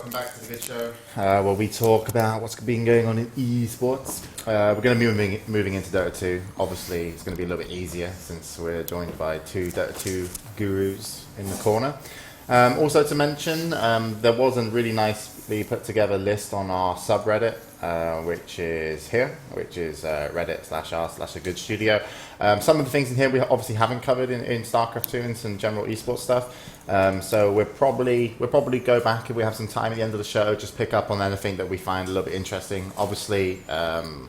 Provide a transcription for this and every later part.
welcome back to the good show, where we talk about what's been going on in esports. We're going to be moving into Dota 2. Obviously, it's going to be a little bit easier since we're joined by two Dota 2 gurus in the corner. Also to mention, there was a really nicely put together list on our subreddit, which is here, which is reddit.r/agoodstudio. Some of the things in here we obviously haven't covered in StarCraft 2 and some general esports stuff. So we'll probably go back if we have some time at the end of the show, just pick up on anything that we find a little bit interesting. Obviously,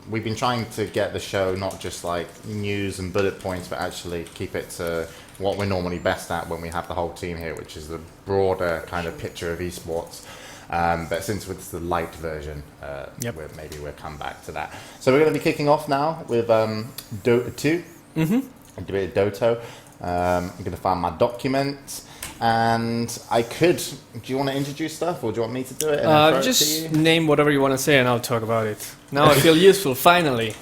we've been trying to get the show not just like news and bullet points, but actually keep it to what we're normally best at when we have the whole team here, which is the broader kind of picture of esports. But since it's the light version, we'll come back to that. So we're going to be kicking off now with Dota 2. A bit of Doto. I'm going to find my documents. And do you want to introduce stuff, or do you want me to do it? Just name whatever you want to say and I'll talk about it. Now I feel useful, finally.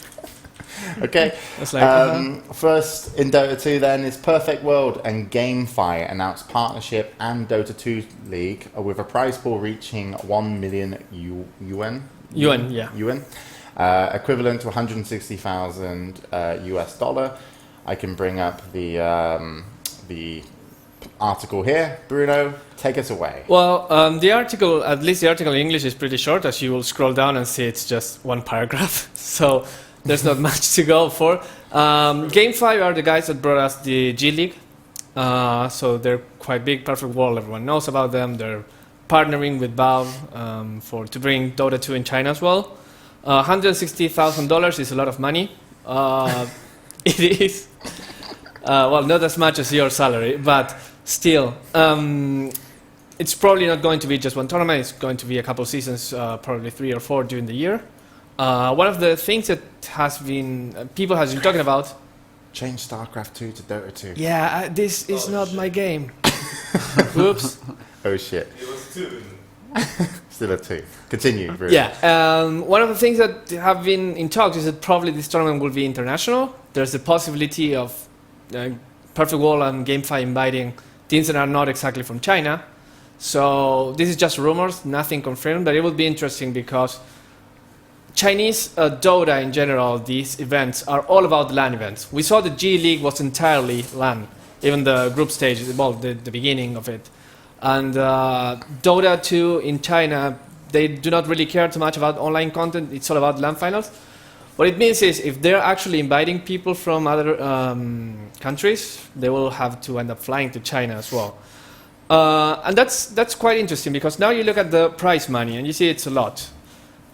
Okay. First in Dota 2 then is Perfect World and GameFi announced partnership and Dota 2 League with a prize pool reaching 1 million yuan. Yuan. Equivalent to 160,000 US dollar. I can bring up the article here. Bruno, take us away. Well, the article, at least the article in English, is pretty short. As you will scroll down and see, it's just one paragraph. So there's not much to go for. GameFi are the guys that brought us the G League. So they're quite big. Perfect World, everyone knows about them. They're partnering with Valve to bring Dota 2 in China as well. $160,000 is a lot of money. It is. Well, not as much as your salary, but still. It's probably not going to be just one tournament. It's going to be a couple of seasons, probably 3 or 4 during the year. One of the things that people has been talking about. Change StarCraft 2 to Dota 2. Yeah, this is not my game. Oops. Oh shit. It was 2. Still a 2. Continue, Bruno. Yeah. One of the things that have been in talks is that probably this tournament will be international. There's a possibility of Perfect World and GameFi inviting teams that are not exactly from China. So this is just rumors, nothing confirmed, but it will be interesting because Chinese Dota in general, these events are all about LAN events. We saw the G League was entirely LAN, even the group stage, well, the beginning of it. And Dota 2 in China, they do not really care too much about online content. It's all about LAN finals. What it means is if they're actually inviting people from other countries, they will have to end up flying to China as well. And that's quite interesting because now you look at the prize money and you see it's a lot.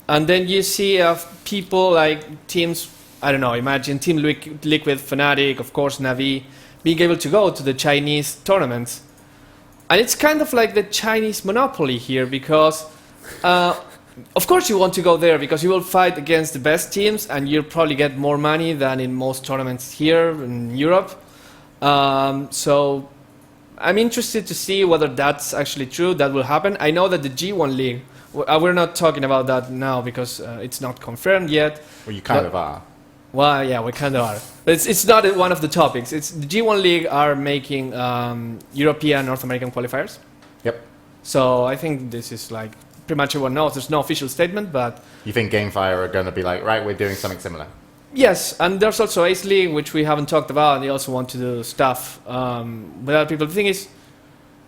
And then you see people like teams, I don't know, imagine Team Liquid, Fnatic, of course, Navi, being able to go to the Chinese tournaments. And it's kind of like the Chinese monopoly here because, of course you want to go there because you will fight against the best teams and you'll probably get more money than in most tournaments here in Europe. So I'm interested to see whether that's actually true, that will happen. I know that the G1 League, we're not talking about that now because it's not confirmed yet. Well, you kind of are. Well, yeah, we kind of are. But it's not one of the topics. It's the G1 League are making European, North American qualifiers. Yep. So I think this is like pretty much everyone knows. There's no official statement, but... You think GameFi are going to be like, right, we're doing something similar? Yes, and there's also Ace League, which we haven't talked about, and they also want to do stuff with other people. The thing is,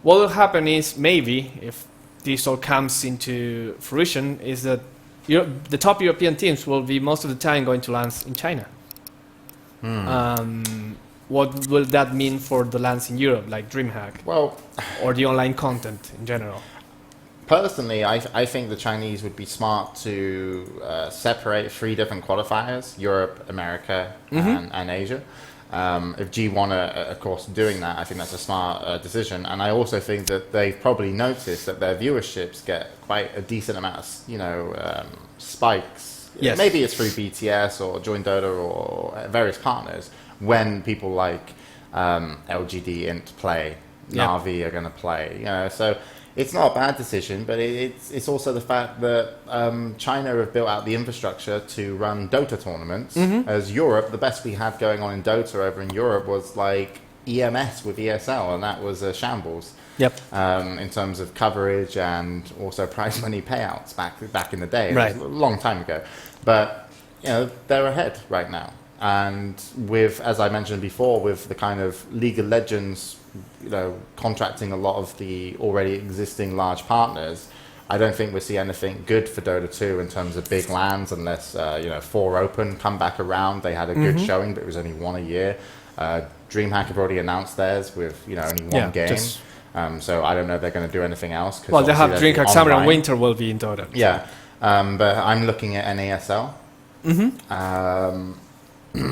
what will happen is maybe, if this all comes into fruition, is that the top European teams will be most of the time going to LANs in China. What will that mean for the LANs in Europe, like DreamHack? Well, or the online content in general? Personally, I think the Chinese would be smart to separate 3 different qualifiers, Europe, America, and Asia. If G1 are, of course, doing that, I think that's a smart decision. And I also think that they've probably noticed that their viewerships get quite a decent amount of, spikes. Yes. Maybe it's through BTS or Join Dota or various partners when people like LGD Int play, Na'Vi are going to play. So it's not a bad decision, but it's also the fact that China have built out the infrastructure to run Dota tournaments. As Europe, the best we had going on in Dota over in Europe was like EMS with ESL, and that was a shambles. Yep. In terms of coverage and also prize money payouts back in the day. Right. It was a long time ago. But, they're ahead right now. And with, as I mentioned before, with the kind of League of Legends, contracting a lot of the already existing large partners, I don't think we'll see anything good for Dota 2 in terms of big lands unless, 4 Open come back around. They had a good showing, but it was only one a year. DreamHack have already announced theirs with, only one game. So I don't know if they're going to do anything else. Well, they have DreamHack Summer and Winter will be in Dota. Yeah. But I'm looking at NASL.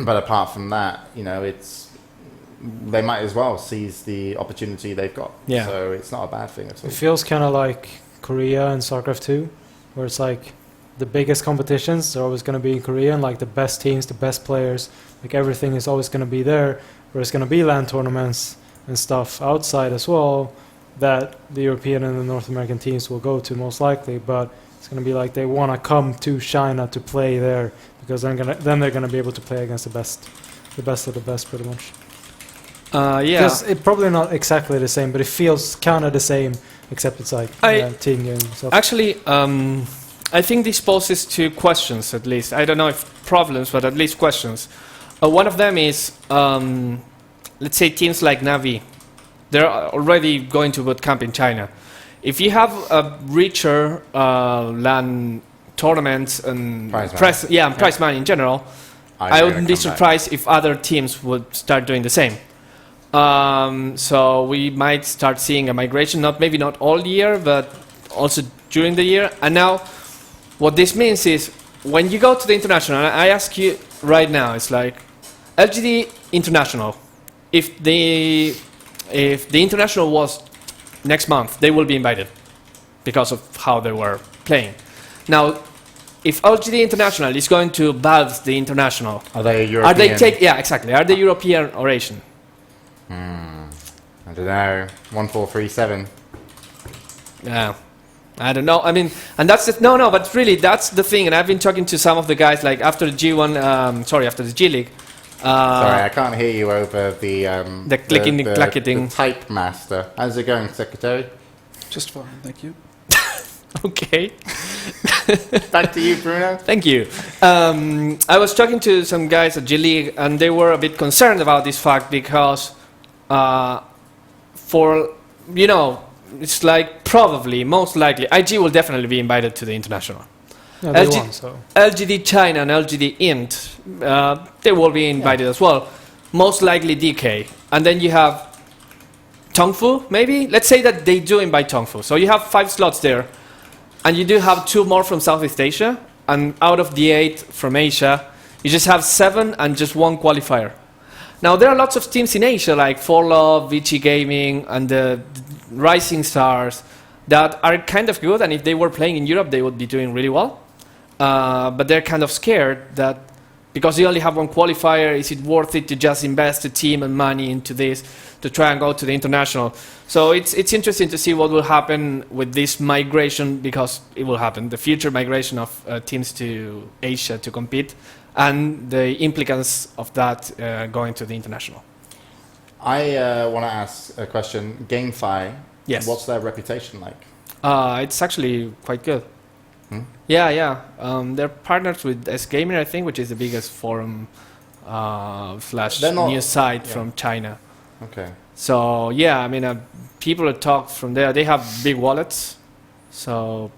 But apart from that, they might as well seize the opportunity they've got. Yeah. So it's not a bad thing at all. It feels kind of like Korea and StarCraft 2, where it's like the biggest competitions are always going to be in Korea, and like the best teams, the best players, like everything is always going to be there. Where it's going to be LAN tournaments and stuff outside as well that the European and the North American teams will go to most likely, but it's going to be like they want to come to China to play there because then they're going to be able to play against the best of the best pretty much. Yeah. Because it's probably not exactly the same, but it feels kind of the same, except it's like team game stuff. Actually, I think this poses 2 questions at least. I don't know if problems, but at least questions. One of them is, let's say teams like Navi, they're already going to boot camp in China. If you have a richer LAN tournaments and prize money in general, I wouldn't be surprised if other teams would start doing the same. So we might start seeing a migration, maybe not all year, but also during the year. And now, what this means is, when you go to the international, and I ask you right now, it's like, LGD International, if the international was next month, they will be invited because of how they were playing. Now, if LGD International is going to Valve's the international, are they European? Are they European or Asian? I don't know. 1437. Yeah, I don't know. I mean, and that's the, but really that's the thing. And I've been talking to some of the guys like after the G1, after the G League. Sorry, I can't hear you over the clicking, clacketing. The type master. How's it going, Secretary? Just fine, thank you. Okay. Back to you, Bruno. Thank you. I was talking to some guys at G League, and they were a bit concerned about this fact because, it's like probably, most likely, IG will definitely be invited to the international. Yeah, they won, so. LGD China and LGD Int, they will be invited as well. Most likely DK. And then you have Tongfu, maybe? Let's say that they do invite Tongfu. So you have 5 slots there. And you do have 2 more from Southeast Asia. And out of the 8 from Asia, you just have 7 and just 1 qualifier. Now, there are lots of teams in Asia, like Forlove, Vici Gaming, and the Rising Stars, that are kind of good. And if they were playing in Europe, they would be doing really well. But they're kind of scared that because they only have 1 qualifier, is it worth it to just invest the team and money into this to try and go to the international? So it's interesting to see what will happen with this migration, because it will happen, the future migration of teams to Asia to compete, and the implications of that going to the international. I want to ask a question. GameFi, yes. What's their reputation like? It's actually quite good. Yeah. They're partners with S-Gamer, I think, which is the biggest forum / news site from China. Okay. So, yeah, I mean, people that talk from there, they have big wallets. So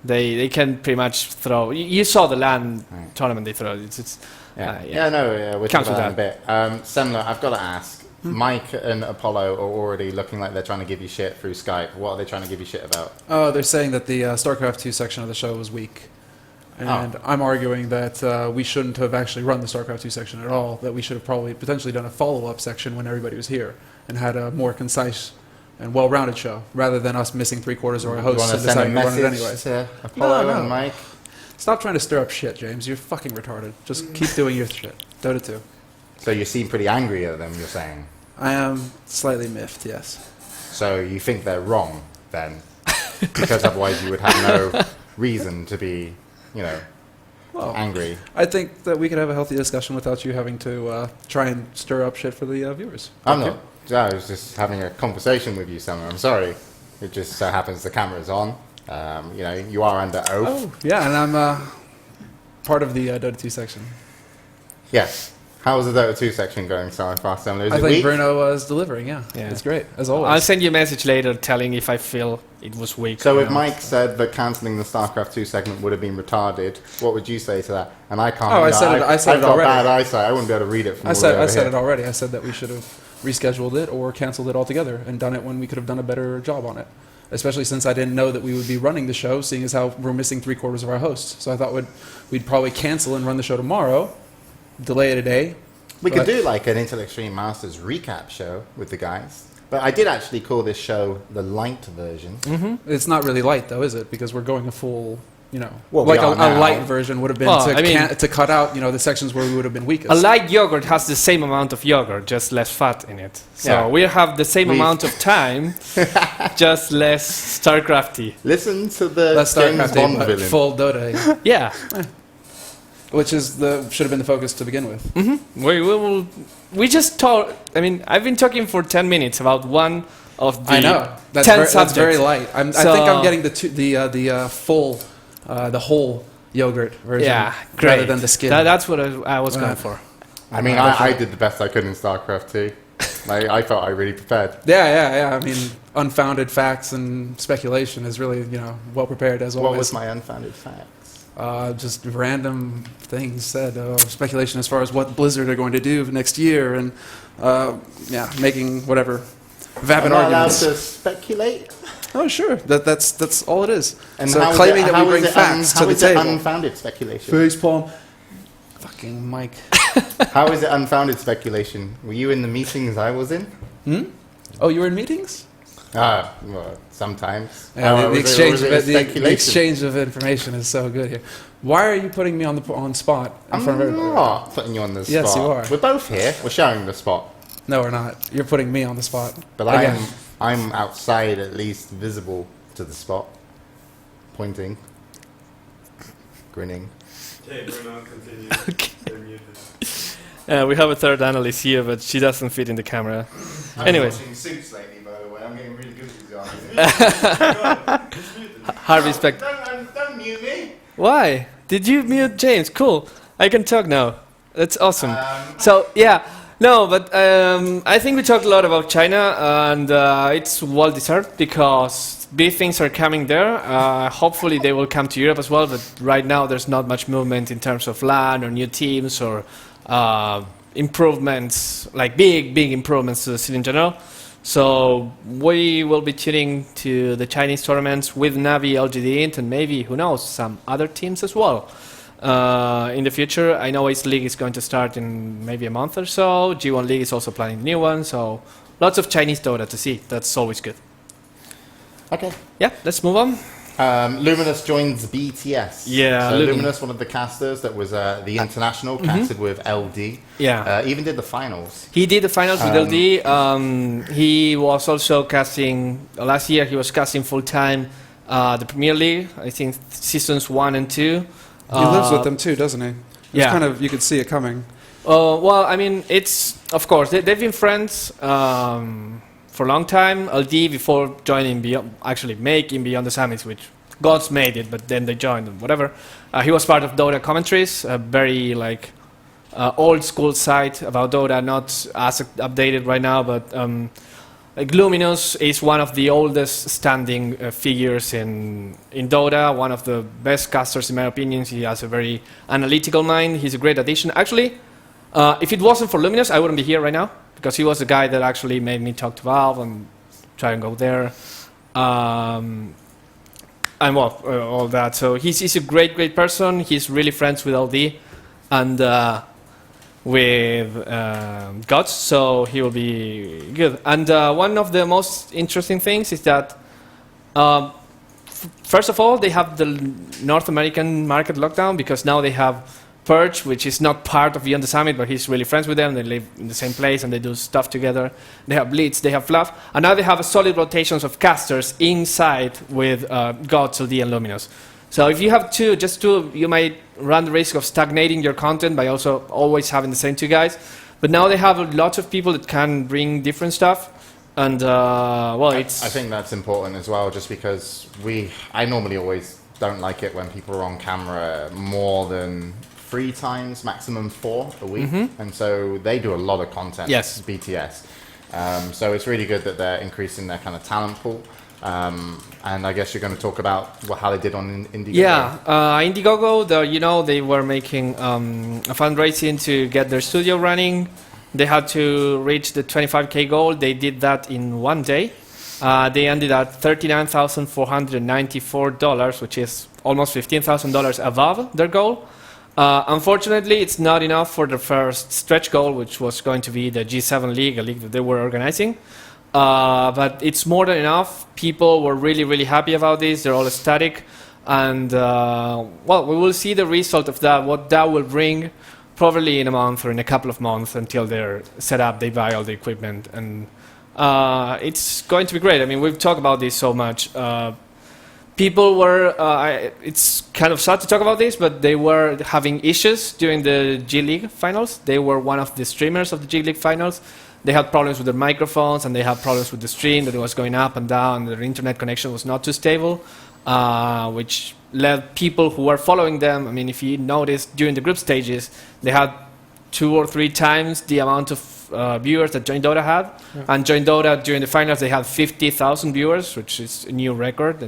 they can pretty much throw. You saw the LAN tournament they throw. We'll talk about that in a bit. Semmler, I've got to ask. Mike and Apollo are already looking like they're trying to give you shit through Skype. What are they trying to give you shit about? Oh, they're saying that the StarCraft 2 section of the show was weak. And I'm arguing that we shouldn't have actually run the StarCraft 2 section at all, that we should have probably potentially done a follow-up section when everybody was here and had a more concise and well-rounded show, rather than us missing 3/4 of our hosts and deciding to run it anyways. To Apollo and Mike? Stop trying to stir up shit, James. You're fucking retarded. Just keep doing your shit. Dota 2. So you seem pretty angry at them, you're saying? I am slightly miffed, yes. So you think they're wrong, then? Because otherwise you would have no reason to be, Well, angry. I think that we could have a healthy discussion without you having to try and stir up shit for the viewers. I'm Okay. not. Yeah, I was just having a conversation with you, Semmler. I'm sorry. It just so happens the camera's on. You know, you are under oath. Oh, yeah, and I'm part of the Dota 2 section. Yes. How's the Dota 2 section going so far, Semmler? Is I it think weak? Bruno was delivering, yeah. Yeah. It's great, as always. I'll send you a message later telling if I feel it was weak. So or if not. Mike said that cancelling the StarCraft 2 segment would have been retarded, what would you say to that? And I can't. Oh, I said it I've got already. bad eyesight. I wouldn't be able to read it from I all the way said over it here. already. I said that we should have rescheduled it or canceled it altogether and done it when we could have done a better job on it. Especially since I didn't know that we would be running the show, seeing as how we're missing 3/4 of our hosts. So I thought we'd probably cancel and run the show tomorrow, delay it a day. We could But- do like an Intel Extreme Masters recap show with the guys. But I did actually call this show the light version. It's not really light though, is it? Because we're going a full, you know, Well, like we are a now. light version would have been Well, to, I mean- to cut out, you know, the sections where we would have been weakest. a light yogurt has the same amount of yogurt, just less fat in it. So Yeah. we have the same We've- amount of time, just less StarCrafty. Listen to the That's James StarCraft Bond but villain. full Dota, Yeah, which is should have been the focus to begin with. we just talk. I mean, I've been talking for 10 minutes about one of the I know that's 10 very, that's very subjects. light. I think So- I'm getting the full, the whole yogurt version, Yeah, great. rather than the skin. That's what I was going for. I mean, I did the best I could in StarCraft 2. I felt I really prepared. Yeah. I mean, unfounded facts and speculation is really, you know, well prepared as What always. was my unfounded facts? Just random things said, speculation as far as what Blizzard are going to do next year, and making whatever vapid Am I allowed arguments. to speculate? Oh, sure, that's all it is. And so how is claiming it- that how we is bring it facts how to the is it table. unfounded speculation? Facepalm. Fucking Mike. How is it unfounded speculation? Were you in the meetings I was in? Oh, you were in meetings? Well, sometimes. Yeah, Or the was it the speculation? exchange of information is so good here. Why are you putting me on spot in I'm front of everybody? not putting you on the spot. Yes, you are. We're both here. We're sharing the spot. No, we're not. You're putting me on the spot. But Again. I'm outside, at least visible to the spot. Pointing. Grinning. Okay, Bruno, continue. They're muted. We have a third analyst here, but she doesn't fit in the camera. Anyways. watching Suits lately, by the way. I'm getting really good at these Harvey Spec. Don't mute me. Why? Did you mute James? Cool. I can talk now. That's awesome. Um, So yeah, no, but I think we talked a lot about China, and it's well deserved because big things are coming there. Hopefully, they will come to Europe as well. But right now, there's not much movement in terms of LAN or new teams or improvements, like big improvements to the scene in general. So we will be tuning to the Chinese tournaments with Navi, LGD Int, and maybe, who knows, some other teams as well. In the future, I know Ace League is going to start in maybe a month or so. G1 League is also planning a new one, so lots of Chinese Dota to see. That's always good. Okay. Yeah, let's move on. Luminous joins BTS. Yeah, So Lumi- Luminous, one of the casters that was the international, casted with LD. Yeah. Even did the finals. He did the finals with LD. He was also casting, last year he was casting full-time the Premier League, I think seasons 1 and 2. He lives with them too, doesn't he? It's yeah. kind of, you could see it coming. Well, I mean, it's, of course, they've been friends for a long time. LD, before joining Beyond, actually making Beyond the Summits, which Gods made it, but then they joined and whatever. He was part of Dota Commentaries, a very old school site about Dota, not as updated right now, but like Luminous is one of the oldest standing figures in Dota, one of the best casters in my opinion. He has a very analytical mind. He's a great addition. Actually, if it wasn't for Luminous, I wouldn't be here right now, because he was the guy that actually made me talk to Valve and try and go there. And well, all that. So he's a great person. He's really friends with LD and with Gods, so he will be good. And one of the most interesting things is that, first of all, they have the North American market lockdown, because now they have Purge, which is not part of Beyond the Summit, but he's really friends with them. They live in the same place and they do stuff together. They have Blitz, they have Fluff, and now they have a solid rotations of casters inside with Gods, LD, and Luminous. So if you have just two, you might run the risk of stagnating your content by also always having the same two guys. But now they have lots of people that can bring different stuff. And, I think that's important as well, just because I normally always don't like it when people are on camera more than 3 times, maximum 4 a week. And so they do a lot of content. Yes. BTS. So it's really good that they're increasing their kind of talent pool. And I guess you're going to talk about how they did on Indiegogo. Yeah, Indiegogo, they were making a fundraising to get their studio running. They had to reach the 25K goal. They did that in 1 day. They ended at $39,494, which is almost $15,000 above their goal. Unfortunately, it's not enough for the first stretch goal, which was going to be the G7 League, a league that they were organizing. But it's more than enough. People were really, really happy about this. They're all ecstatic. And, we will see the result of that, what that will bring probably in a month or in a couple of months until they're set up, they buy all the equipment. And it's going to be great. I mean, we've talked about this so much. People were, it's kind of sad to talk about this, but they were having issues during the G League finals. They were one of the streamers of the G League finals. They had problems with their microphones, and they had problems with the stream, that it was going up and down. Their internet connection was not too stable, which led people who were following them. I mean, if you notice, during the group stages, they had 2 or 3 times the amount of viewers that Join Dota had. Yeah. And Join Dota, during the finals, they had 50,000 viewers, which is a new record.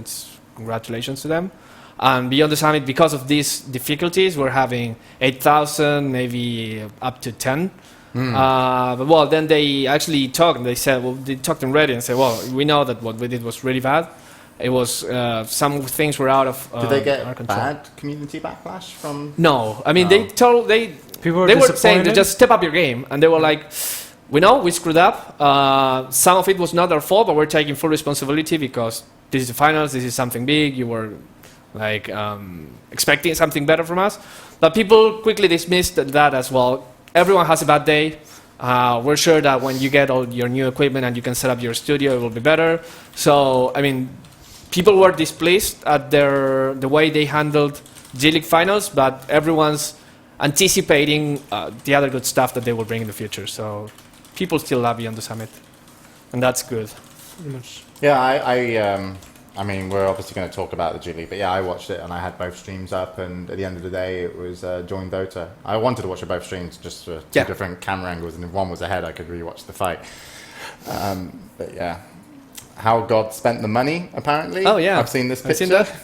Congratulations to them. And beyond the summit, because of these difficulties, we're having 8,000, maybe up to 10. But then they actually talked, and they said, they talked in Reddit and said, we know that what we did was really bad. It was, some things were out of Did they get our control. bad community backlash from? No, I mean, they were saying to just step up your game, and they were like, we know we screwed up. Some of it was not our fault, but we're taking full responsibility because this is the finals, this is something big, you were like expecting something better from us. But people quickly dismissed that as well. Everyone has a bad day. We're sure that when you get all your new equipment and you can set up your studio, it will be better. So, I mean, people were displeased at the way they handled G League finals, but everyone's anticipating the other good stuff that they will bring in the future. So people still love Beyond the Summit, and that's good. Yeah, I mean, we're obviously going to talk about the G League, but yeah, I watched it and I had both streams up, and at the end of the day, it was Join Dota. I wanted to watch both streams just for 2 different camera angles, and if one was ahead, I could rewatch the fight. But yeah, how God spent the money, apparently. Oh yeah, I've seen this picture. Seen that?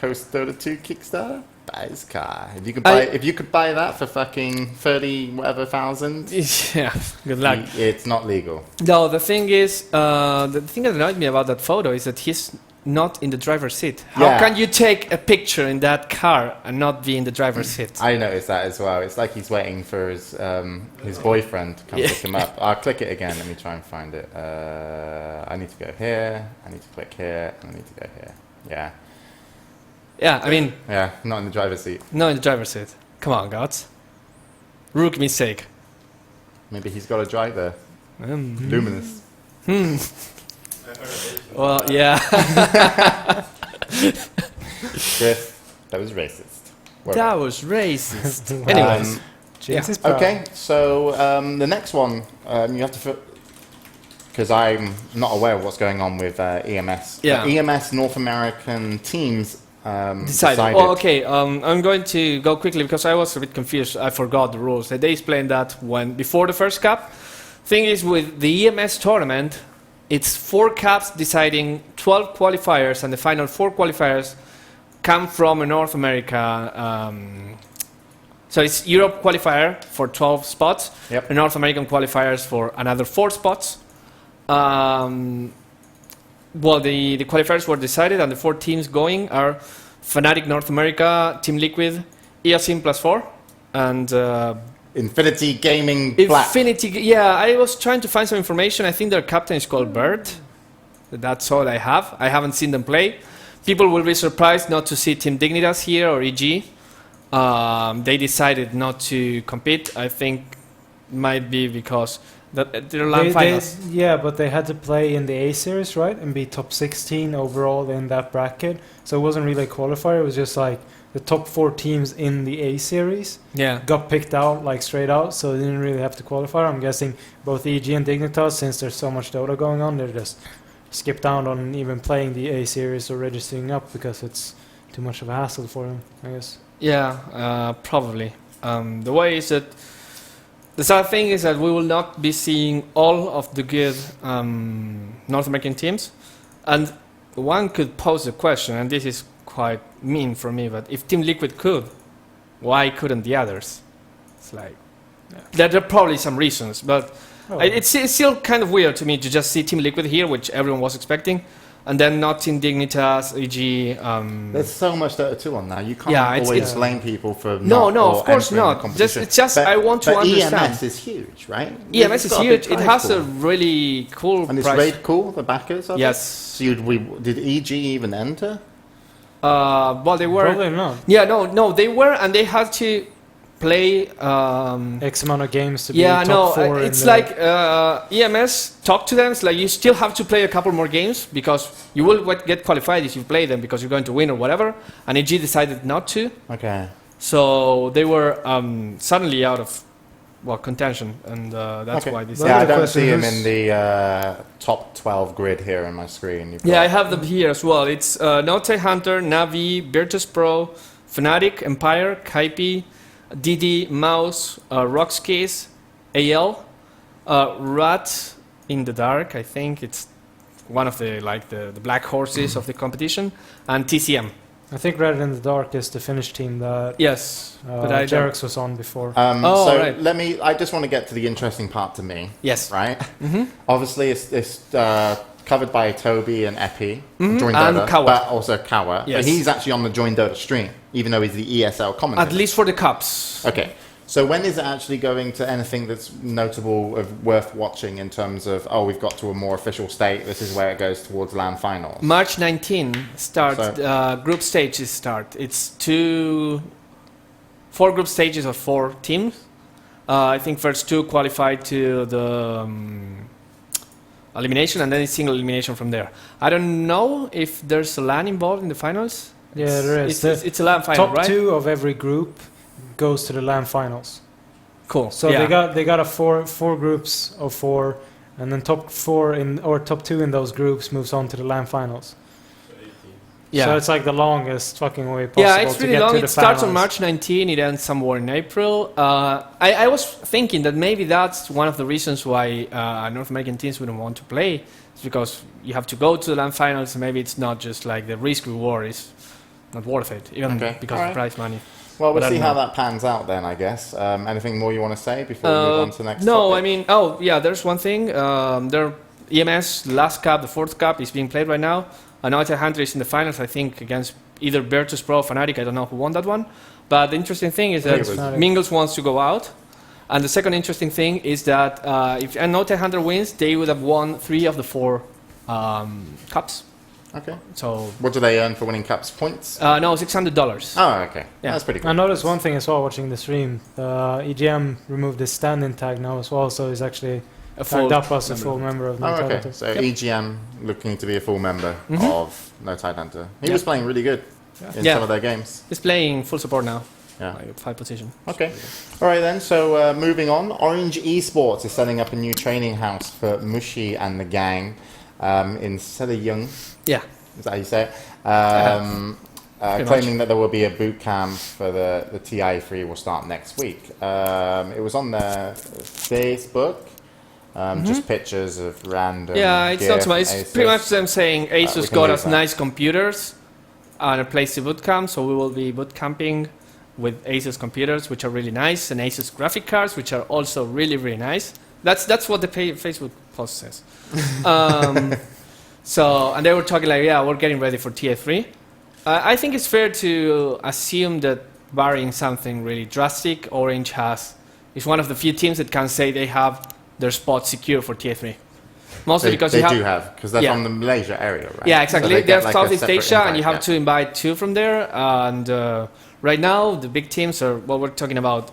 Host Dota 2 Kickstarter. Buy his car. If you could buy that for fucking 30 whatever thousand. Yeah, good luck. It's not legal. No, the thing is, the thing that annoyed me about that photo is that he's not in the driver's seat. How can you take a picture in that car and not be in the driver's seat? I noticed that as well. It's like he's waiting for his boyfriend to come pick him up. I'll click it again. Let me try and find it. I need to go here. I need to click here. I need to go here. Yeah. Yeah, I mean... Yeah, not in the driver's seat. Not in the driver's seat. Come on, gods. Rookie mistake. Maybe he's got a driver. Luminous. Well, yeah. Chris, that was racist. That was racist. Anyways. Okay, so the next one, you have to... Because I'm not aware of what's going on with EMS. Yeah. The EMS North American teams decided. Oh, okay. I'm going to go quickly because I was a bit confused. I forgot the rules. They explained that before the first cup. Thing is, with the EMS tournament, it's 4 cups deciding 12 qualifiers, and the final 4 qualifiers come from a North America. So it's Europe qualifier for 12 spots, yep. and North American qualifiers for another 4 spots. The qualifiers were decided, and the 4 teams going are Fnatic North America, Team Liquid, EOSIM +4, and Infinity Gaming Black. Infinity, yeah, I was trying to find some information. I think their captain is called Bird. That's all I have. I haven't seen them play. People will be surprised not to see Team Dignitas here or EG. They decided not to compete. I think might be because Their LAN finals. Yeah, but they had to play in the A series, right, and be top 16 overall in that bracket. So it wasn't really a qualifier. It was just like the top 4 teams in the A series Yeah. got picked out like straight out, so they didn't really have to qualify. I'm guessing both EG and Dignitas, since there's so much Dota going on, they're just skipped out on even playing the A series or registering up because it's too much of a hassle for them, I guess. Yeah, probably. The way is that the sad thing is that we will not be seeing all of the good North American teams, and one could pose a question, and this is quite mean for me, but if Team Liquid could, why couldn't the others? It's like there are probably some reasons, but it's still kind of weird to me to just see Team Liquid here, which everyone was expecting, and then not Team Dignitas, EG. There's so much Dota 2 on now. You can't Yeah, it's- always blame people for No, not of course entering the not. competition. It's just I want to but understand. EMS is huge, right? EMS It's is got a huge. big It prize has a pool. really cool And is price. Raid cool, the backers of it? Yes. So did EG even enter? Well, they were. Probably not. Yeah, no, they were, and they had to play. X amount of games to be Yeah, top no, 4 in it's the- like EMS talk to them. It's like you still have to play a couple more games because you will get qualified if you play them because you're going to win or whatever. And EG decided not to, Okay. so they were suddenly out of contention, and that's Okay. why they. Well, Yeah, I the don't question see him is- in the top 12 grid here on my screen. You've Yeah, I got- have them here as well. It's Note Hunter, Navi, Virtus Pro, Fnatic, Empire, Kaipi, DD, Mouse, Rockskis, AL, Rat in the Dark. I think it's one of the the black horses of the competition, and TCM. I think Red in the Dark is the Finnish team that Yes, but I don't. Jarex was on before. Oh, so right. I just want to get to the interesting part to me, Yes. right? Mm-hmm. Obviously, it's covered by Toby and Epi, Mhm, Join and Dota, Kawa. but also Kawa. Yes. But he's actually on the Join Dota stream, even though he's the ESL commentator. At least for the cups. Okay. So when is it actually going to anything that's notable of worth watching in terms of, we've got to a more official state, this is where it goes towards LAN finals? March 19 starts. So- Group stages start. It's 4 group stages of 4 teams. I think first 2 qualified to the elimination, and then it's single elimination from there. I don't know if there's a LAN involved in the finals. Yeah, there is. It's a LAN final, Top right? 2 of every group goes to the LAN finals. Cool. So yeah. they got a four groups of 4, and then top 2 in those groups moves on to the LAN finals. Yeah. So it's like the longest fucking way possible Yeah, it's to really get long. to It the starts on finals. March 19. It ends somewhere in April. I was thinking that maybe that's one of the reasons why North American teams wouldn't want to play. It's because you have to go to the LAN finals. Maybe it's not just like the risk reward is not worth it, even Okay. because Alright. of prize money. Well, we'll But I see don't how know. that pans out then, I guess. Anything more you want to say before we move on to the next No, topic? I mean, there's one thing. Their EMS last cup, the 4th cup, is being played right now. Another Hunter is in the finals, I think, against either Virtus Pro or Fnatic. I don't know who won that one. But the interesting thing is I think that it was- Mingles wants to go out. And the second interesting thing is that if Note Hunter wins, they would have won 3 of the 4 cups. Okay. So, What do they earn for winning cups? Points? no, $600. Oh, okay. Yeah. That's pretty I cool. noticed one thing as well watching the stream. EGM removed his stand-in tag now as well, so he's actually A full tagged up as a member. full member of Oh, North okay. Hunter. So Yep. EGM looking to be a full member Mhm. of No Tide Hunter. He Yep. was playing really good in Yeah. some of their games. He's playing full support now, Yeah. like 5 position. Okay. All right then. So moving on, Orange Esports is setting up a new training house for Mushi and the gang in Selyung. Yeah. Is that how you say it? Pretty Claiming that there will be a boot camp for the TI3 will start next week. It was on their Facebook. Just pictures of random. Yeah, it's gear not so much. from It's pretty Asus. much them saying we Asus can got move us that. nice computers and a place to boot camp, so we will be boot camping with Asus computers, which are really nice, and Asus graphic cards, which are also really, really nice. That's what the Facebook post says. So, and they were talking like, yeah, we're getting ready for TI3. I think it's fair to assume that barring something really drastic, Orange is one of the few teams that can say they have their spot secure for TI3. Mostly because they you have... do have, because they're Yeah. from the Malaysia area, right? Yeah, So exactly. they They're get like a Southeast separate Asia, and you invite, have to invite 2 from there. And right now, the big teams are, well, we're talking about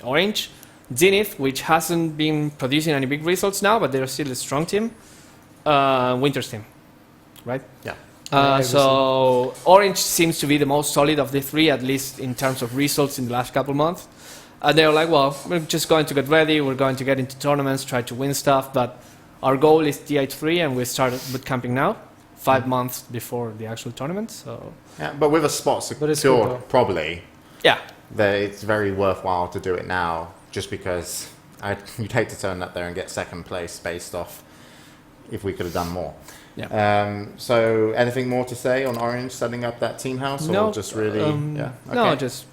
Orange. Zenith, which hasn't been producing any big results now, but they're still a strong team. Winter's team, right? Yeah. So Orange seems to be the most solid of the three, at least in terms of results in the last couple of months. And they were like, well, we're just going to get ready. We're going to get into tournaments, try to win stuff. But our goal is TH3, and we started boot camping now, 5 months before the actual tournament. So Yeah, but with a spot But it's secured, good, though. probably, yeah, that it's very worthwhile to do it now, just because you'd hate to turn up there and get second place based off if we could have done more. yeah. So anything more to say on Orange setting up that team house, or No, just really? Yeah. Okay. No, just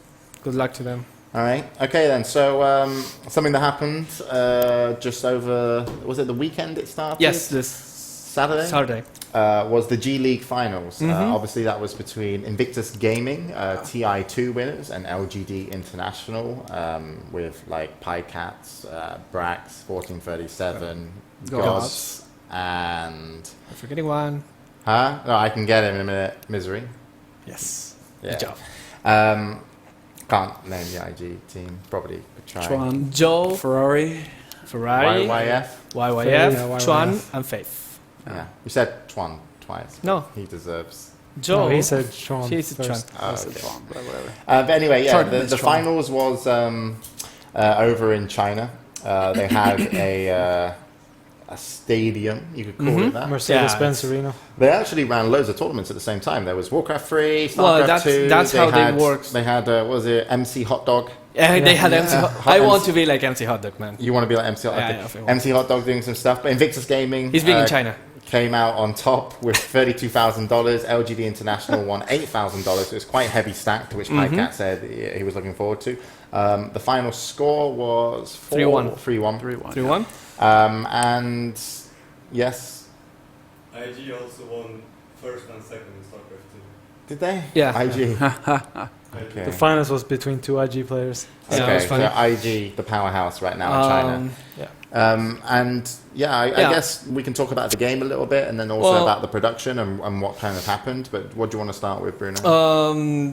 good luck to them. All right. Okay then. So something that happened just over, was it the weekend it started? Yes, this Saturday. Was the G League finals. Mhm. Obviously that was between Invictus Gaming, TI2 winners, and LGD International, with like Pycats, Brax, 1437, Gods, and I'm forgetting one. No, I can get him in a minute. Misery. Yes. Yeah. Good job. Can't name the IG team. Probably could try. Chuan, Joe, Ferrari. Ferrari, YYF. YYF, Yeah, Chuan, YYF. and Faith. Yeah. You said Twan twice. No, He deserves. Joe. No, he said Sean He said first. Oh, I said okay. Chuan, but whatever. But anyway, yeah, Sorry to the miss Chuan. finals was over in China. They had a stadium, you could call it that. Mercedes-Benz Yeah, Arena. They actually ran loads of tournaments at the same time. There was Warcraft 3, StarCraft Well, that's- 2. that's how they had, work. They had, what was it, MC Hot Dog? Yeah, they had Yeah. MC. Hot I want MC. to be like MC Hotdog, man. You want to be like MC Hot Dog? Yeah, yeah, if you want. MC Hot Dog doing some stuff. But Invictus Gaming He's big in China. came out on top with $32,000. LGD International won $8,000. So it was quite heavy stacked, which Pycat said he was looking forward to. The final score was 3-1. 3-1. 3-1. 3-1. And yes, IG also won first and second in StarCraft 2. did they? Yeah. IG. Okay. The finals was between two IG players. Yeah, it Okay, was so funny. IG, the powerhouse right now in China. Yeah. And yeah, I Yeah. guess we can talk about the game a little bit, and then also Well- about the production and what kind of happened. But what do you want to start with, Bruno?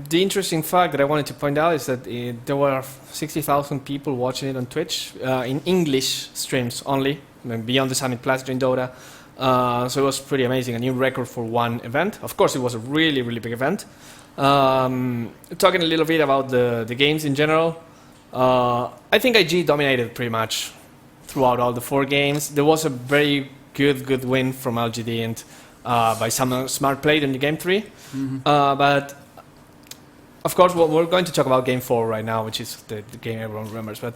The interesting fact that I wanted to point out is that there were 60,000 people watching it on Twitch in English streams only, beyond the Summit Plus during Dota. So it was pretty amazing, a new record for one event. Of course, it was a really, really big event. Talking a little bit about the games in general, I think IG dominated pretty much throughout all the 4 games. There was a very good win from LGD and by some smart play in the game 3. But of course, we're going to talk about game 4 right now, which is the game everyone remembers. But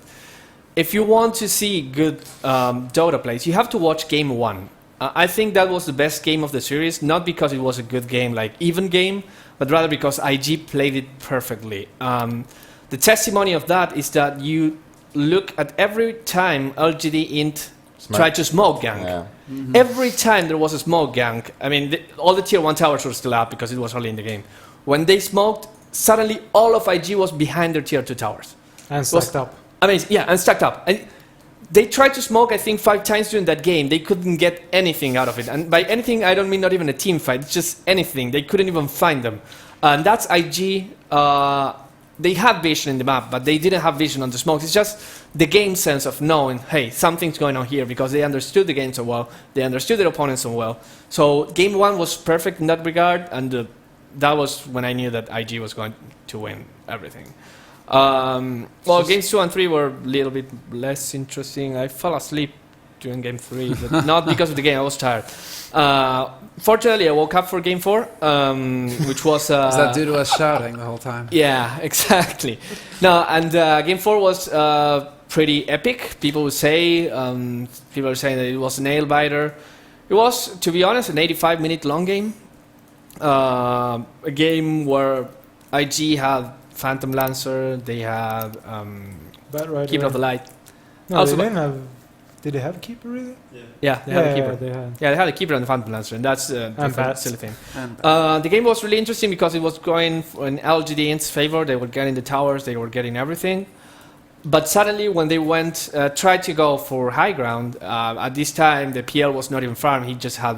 if you want to see good Dota plays, you have to watch game 1. I think that was the best game of the series, not because it was a good game, like even game, but rather because IG played it perfectly. The testimony of that is that you look at every time LGD Int tried to smoke gank. Yeah. Every time there was a smoke gank, I mean, all the tier 1 towers were still up because it was early in the game. When they smoked, suddenly all of IG was behind their tier 2 towers. And stacked up. Amazing, yeah, and stacked up. And they tried to smoke, I think, 5 times during that game. They couldn't get anything out of it. And by anything, I don't mean not even a team fight. It's just anything. They couldn't even find them. And that's IG. They had vision in the map, but they didn't have vision on the smokes. It's just the game sense of knowing, hey, something's going on here, because they understood the game so well. They understood their opponents so well. So game 1 was perfect in that regard, and that was when I knew that IG was going to win everything. Well, games 2 and 3 were a little bit less interesting. I fell asleep during game 3, but not because of the game. I was tired. Fortunately, I woke up for game 4, which was... Is that due to us shouting the whole time? Yeah, exactly. No, and game 4 was pretty epic. People would say, people are saying that it was a nail biter. It was, to be honest, an 85-minute long game. A game where IG had Phantom Lancer, they had Bad right Keeper of the Light. No, Also- they didn't have... Did they have a keeper really? Yeah, they had a keeper. they had. Yeah, they had a keeper and a Phantom Lancer, and that's Bats. still a thing. And The game was really interesting because it was going in LGD Int's favor. They were getting the towers, they were getting everything. But suddenly, when they went, tried to go for high ground, at this time the PL was not even farm. He just had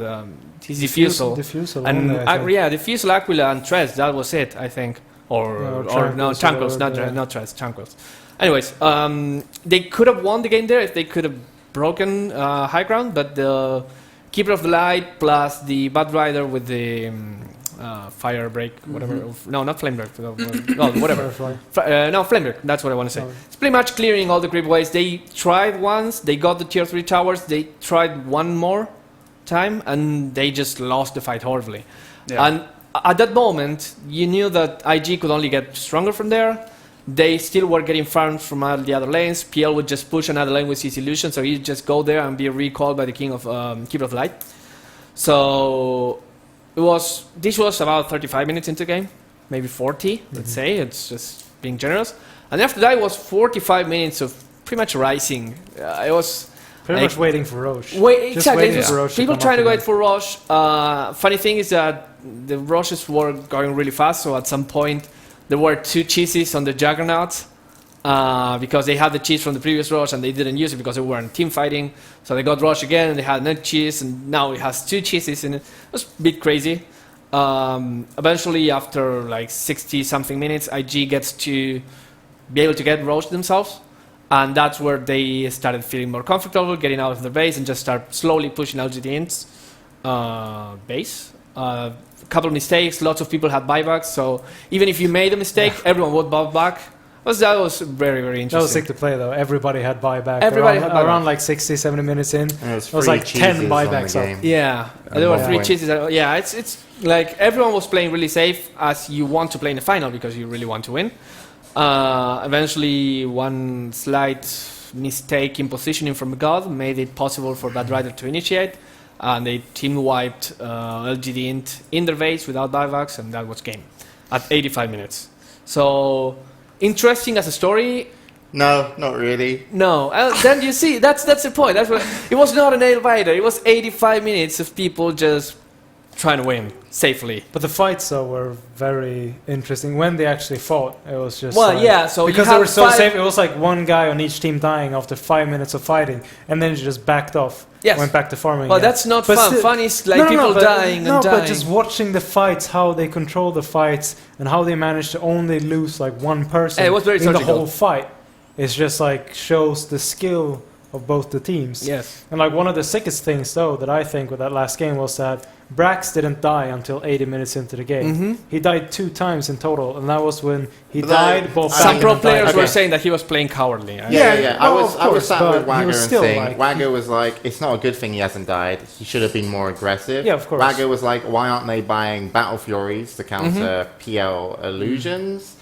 his diffusal. Diffusal And only, I think. yeah, diffusal, Aquila, and Tres. That was it, I think. or tranquils, not Trance, tranquils. Anyways, they could have won the game there if they could have broken high ground, but the Keeper of the Light plus the Bad Rider with the fire break, whatever. No, not flame break. No, whatever. No, flame break. That's what I want to say. Sorry. It's pretty much clearing all the creep waves. They tried once. They got the tier 3 towers. They tried one more time, and they just lost the fight horribly. Yeah. And at that moment, you knew that IG could only get stronger from there. They still were getting farms from all the other lanes. PL would just push another lane with his illusion, so he'd just go there and be recalled by the King of Keeper of the Light. So this was about 35 minutes into the game, maybe 40, let's say. It's just being generous. And after that, it was 45 minutes of pretty much rising. It was Pretty much waiting for Roche. Exactly. waiting for Roche People come trying to up wait for Roche. Funny thing is that the Roches were going really fast, so at some point there were 2 cheeses on the Juggernaut because they had the cheese from the previous Roche and they didn't use it because they weren't team fighting. So they got Roche again and they had another cheese, and now it has 2 cheeses in it. It was a bit crazy. Eventually, after like 60 something minutes, IG gets to be able to get Roche themselves. And that's where they started feeling more comfortable, getting out of their base and just start slowly pushing LGDN's base. A couple of mistakes, lots of people had buybacks, so even if you made a mistake, everyone would buy back. That was very, very interesting. That was sick to play though. Everybody had buyback. Everybody around, had buyback. around like 60, 70 minutes in. And it was like 10 buybacks up. Yeah, And there were 1 3 point. cheeses. Yeah, it's like everyone was playing really safe as you want to play in the final because you really want to win. Eventually, one slight mistake in positioning from God made it possible for Bad Rider to initiate, and they team wiped LGD in their base without buybacks, and that was game at 85 minutes. So interesting as a story. No, not really. No, then you see that's the point. That's what it was. Not an nail biter. It was 85 minutes of people just trying to win safely. But the fights though were very interesting. When they actually fought, it was just So because you they were have so 5 safe. It was like one guy on each team dying after 5 minutes of fighting, and then he just backed off. Yes. Went back to farming. Well, again. that's not But fun. still- Fun is like people dying and dying. but just watching the fights, how they control the fights, and how they managed to only lose like one person It was very in the surgical. whole fight. It's just like shows the skill of both the teams. Yes. And like one of the sickest things though that I think with that last game was that Brax didn't die until 80 minutes into the game. Mhm. He died 2 times in total, and that was when he But that- died. Both Some back pro and players died. were Okay. saying that he was playing cowardly. Yeah. Well, I of was course, sat but with he Wagger was and still saying, like- Wagger was like, it's not a good thing he hasn't died. He should have been more aggressive. Yeah, of course. Wagger was like, why aren't they buying Battle Furies to counter PL illusions?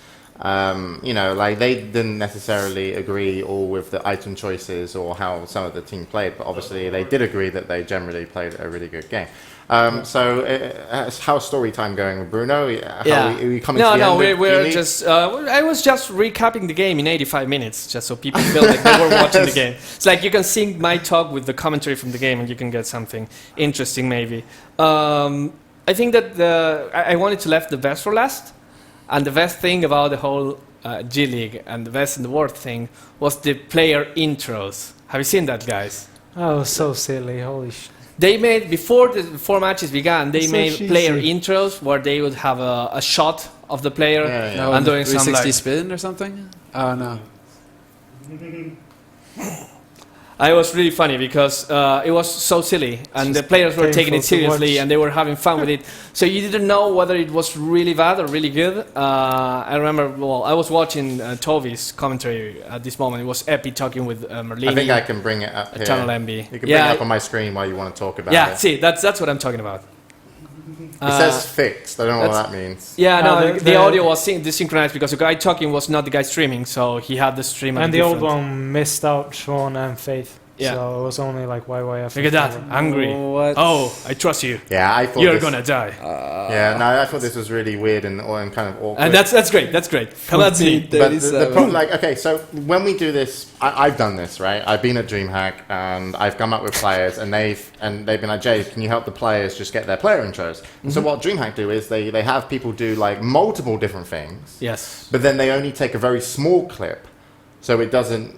Like they didn't necessarily agree all with the item choices or how some of the team played, but obviously they did agree that they generally played a really good game. How's story time going with Bruno? Are we coming to the end? we're just. I was just recapping the game in 85 minutes, just so people feel like they were watching the game. It's like you can sync my talk with the commentary from the game, and you can get something interesting, maybe. I think that I wanted to left the best for last, and the best thing about the whole G League and the best in the world thing was the player intros. Have you seen that, guys? Oh, it was so silly. Holy shit. They made, before the 4 matches began, they So made cheesy. player intros where they would have a shot of the player Yeah. and doing some 360 like... spin or something? Oh, no. It was really funny because it was so silly and It's the just players were taking painful it to seriously watch. and they were having fun with it. So you didn't know whether it was really bad or really good. I remember, I was watching Tovi's commentary at this moment. It was Epi talking with Merlini. I think I can bring it up here. Eternal MB. You can bring it up on my screen while you want to talk about it. See, that's what I'm talking about. It says fixed. I don't know what that's- that means. Yeah, no, the- the the- audio was desynchronized because the guy talking was not the guy streaming, so he had the stream at And a the old different- one missed out Sean and Faith. Yeah. So it was only like YYF. Look at that, angry. What? Oh, I trust you. Yeah, I thought You're this, gonna die. I thought this was really weird and kind of awkward. And that's great. That's great. Come at me. But the problem, okay, so when we do this, I've done this, right? I've been at DreamHack and I've come up with players, and they've been like, Jay, can you help the players just get their player intros? And so what DreamHack do is they have people do like multiple different things, Yes. but then they only take a very small clip So it doesn't,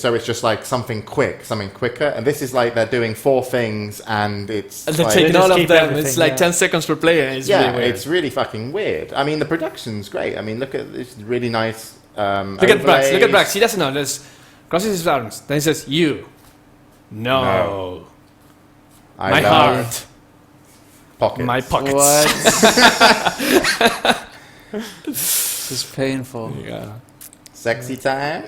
so it's just like something quicker. And this is like they're doing 4 things and it's And they're like, taking just all of keep them. everything, It's like yeah. 10 seconds per player. It's really weird. it's really fucking weird. I mean, the production's great. I mean, look at this really nice Look at Brax. Look at overlays. Brax. He doesn't know. There's crosses his arms. Then he says, "You." No. I My love heart. pockets. My pockets. What? This is painful. Yeah. Sexy time.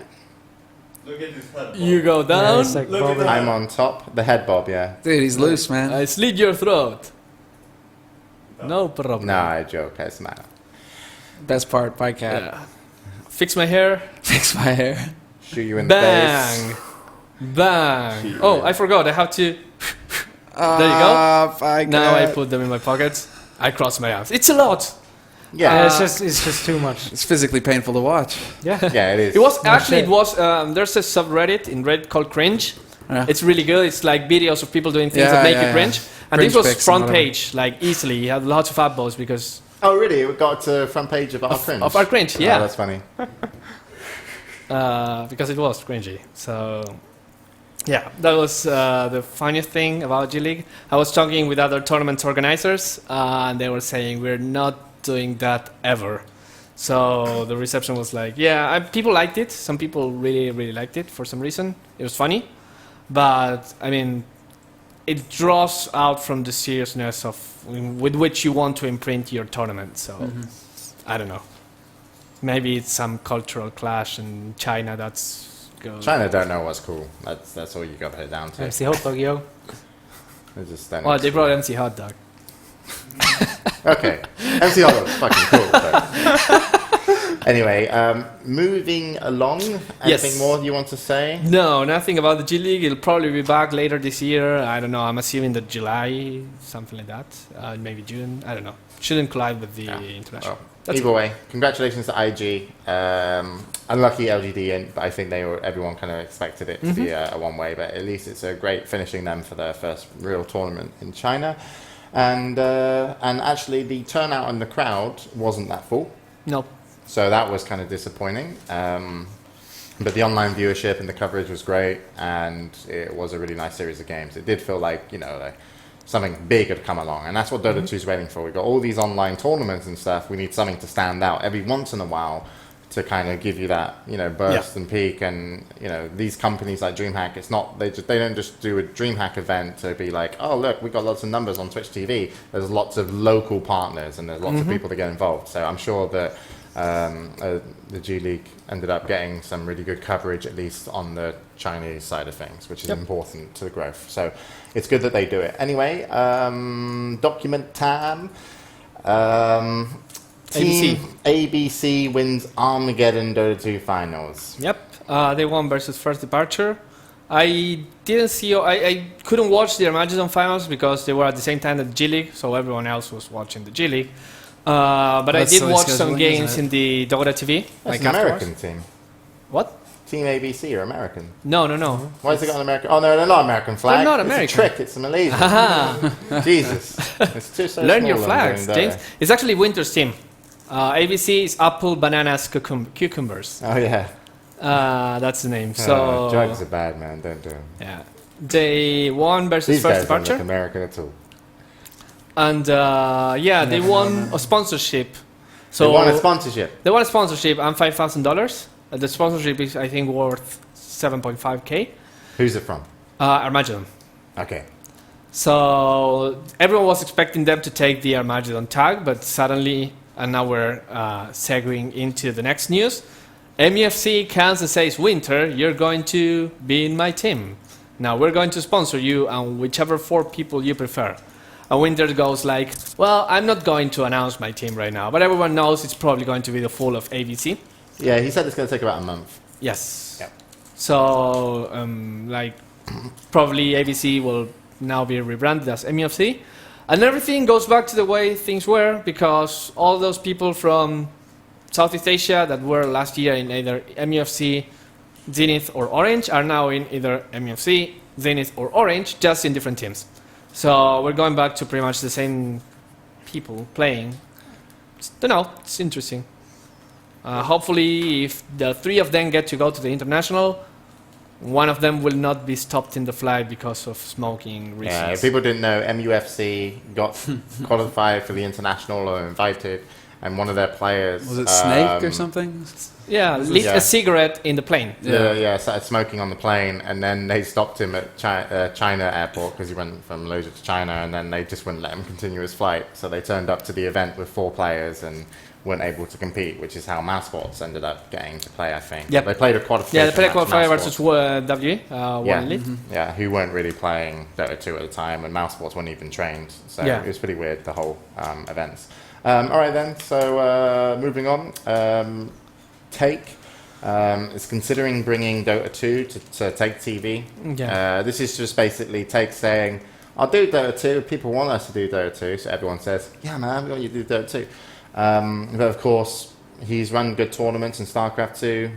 Look at his head. You go Yeah, down. it's like Look at bobbing. that. I'm on top. The head bob, yeah. Dude, he's loose, man. I slit your throat. No problem. No, I joke. I smile. Best part, by cat. Yeah. Fix my hair. Fix my hair. Shoot you in the Bang. face. Bang. Shoot Oh, you. I forgot. I have to. There you go. By Now I cat. put them in my pockets. I cross my arms. It's a lot. Yeah, Yeah, it's just too much. It's physically painful to watch. Yeah. yeah, it is. It was No actually. shit. It was. There's a subreddit in Reddit called Cringe. Yeah. It's really good. It's like videos of people doing things Yeah, that make yeah, you cringe. And Cringe this was pics and front whatever. page, like easily. You had lots of upvotes because Oh, really? It got to front page of our cringe. of our cringe. Oh, Yeah. that's funny. Because it was cringy. So, yeah, that was the funniest thing about G League. I was talking with other tournament organizers, and they were saying we're not doing that ever. So the reception was like, yeah, people liked it. Some people really, really liked it for some reason. It was funny, but I mean, it draws out from the seriousness of with which you want to imprint your tournament. So I don't know. Maybe it's some cultural clash in China that's good. China don't know what's cool. That's all you got to put it down to. MC Hot Dog, yo. They just don't know Well, what's they cool. brought MC Hot Dog. Okay. MC Hot Dog's fucking cool. So. Anyway, moving along. Anything Yes. more you want to say? No, nothing about the G League. It'll probably be back later this year. I don't know. I'm assuming that July, something like that. Maybe June. I don't know. Shouldn't collide with the Yeah. international. Well, That's either way, congratulations to IG. Unlucky LGD, but I think everyone kind of expected it to be a one-way. But at least it's a great finishing them for their first real tournament in China. And actually, the turnout in the crowd wasn't that full. No. So that was kind of disappointing. But the online viewership and the coverage was great, and it was a really nice series of games. It did feel like, like something big had come along, and that's what Dota 2 is waiting for. We've got all these online tournaments and stuff. We need something to stand out every once in a while to kind of give you that, burst and peak. And, these companies like DreamHack, it's not, they don't just do a DreamHack event to be like, oh, look, we've got lots of numbers on Twitch TV. There's lots of local partners and there's lots of people that get involved. So I'm sure that the G League ended up getting some really good coverage, at least on the Chinese side of things, which is important to the growth. So it's good that they do it. Anyway, document time. Team ABC wins Armageddon Dota 2 finals. Yep. They won versus First Departure. I didn't see. I couldn't watch the Armageddon finals because they were at the same time at the G League, so everyone else was watching the G League. But That's I did silly watch some scheduling, games isn't in the Dota TV. That's like an afterwards. American team. What? Team ABC are American. No. Why has it got an American? Oh, no, they're not American flag. They're not It's American. a trick. It's a Malaysian. Haha. Jesus. It's too so Learn your small flags, and James. It's actually Winter's team. ABC is apple, bananas, cucumbers. Oh, yeah. That's the name. So drugs are bad, man. Don't do them. yeah, they won versus These First guys don't look Departure, American at all. and they won a sponsorship. So They won a sponsorship. They won a sponsorship and $5,000. The sponsorship is, I think, worth 7.5k. Who's it from? Armageddon. Okay. So everyone was expecting them to take the Armageddon tag, but suddenly, and now we're segueing into the next news. MUFC comes and says, Winter, you're going to be in my team. Now we're going to sponsor you and whichever 4 people you prefer. And Winter goes like, well, I'm not going to announce my team right now, but everyone knows it's probably going to be the full of ABC. Yeah, he said it's going to take about a month. Yes. Yep. So, probably ABC will now be rebranded as MUFC. And everything goes back to the way things were because all those people from Southeast Asia that were last year in either MUFC, Zenith, or Orange are now in either MUFC, Zenith, or Orange, just in different teams. So we're going back to pretty much the same people playing. Don't know, it's interesting. Hopefully, if the three of them get to go to the international, one of them will not be stopped in the flight because of smoking reasons. Yeah, if people didn't know, MUFC got qualified for the international or invited, and one of their players Was it Snake or something? Yeah, lit Yeah. a cigarette in the plane. started smoking on the plane, and then they stopped him at China airport because he went from Malaysia to China, and then they just wouldn't let him continue his flight. So they turned up to the event with 4 players and weren't able to compete, which is how Mouse Sports ended up getting to play, I think. Yep. They played a qualification. Yeah, the play match, qualifier Mouse versus Sports. WE, one Yeah. lit. Yeah, who weren't really playing Dota 2 at the time, and Mouse Sports weren't even trained. So Yeah. it was pretty weird, the whole events. All right then, so moving on. Take is considering bringing Dota 2 to Take TV. Yeah. This is just basically Take saying, I'll do Dota 2, people want us to do Dota 2, so everyone says, yeah man, we want you to do Dota 2. But of course, he's run good tournaments in StarCraft 2.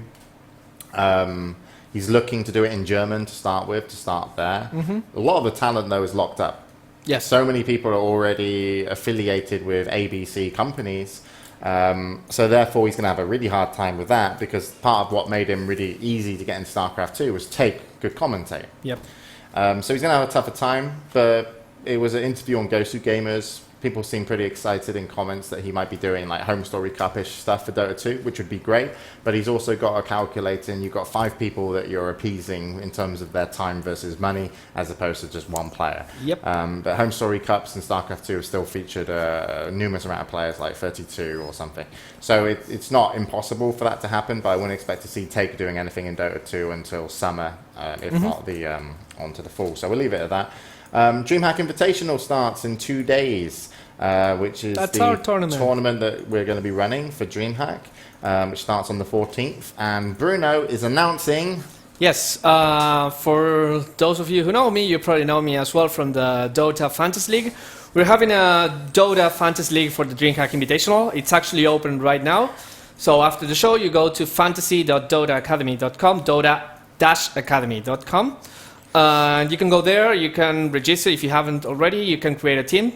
He's looking to do it in German to start there. A lot of the talent, though, is locked up. Yes. So many people are already affiliated with ABC companies. So therefore, he's going to have a really hard time with that, because part of what made him really easy to get into StarCraft 2 was Take could commentate. Yep. So he's going to have a tougher time, but it was an interview on Gosu Gamers. People seem pretty excited in comments that he might be doing like Home Story Cup-ish stuff for Dota 2, which would be great. But he's also got a calculator, and you've got 5 people that you're appeasing in terms of their time versus money, as opposed to just one player. Yep. But Home Story Cups and StarCraft 2 have still featured a numerous amount of players, like 32 or something. So it's not impossible for that to happen, but I wouldn't expect to see Take doing anything in Dota 2 until summer, if not the onto the fall. So we'll leave it at that. DreamHack Invitational starts in 2 days, which is That's the our tournament. that we're going to be running for DreamHack, which starts on the 14th. And Bruno is announcing... Yes, for those of you who know me, you probably know me as well from the Dota Fantasy League. We're having a Dota Fantasy League for the DreamHack Invitational. It's actually open right now. So after the show, you go to fantasy.dotaacademy.com, dota-academy.com. And you can go there, you can register if you haven't already, you can create a team.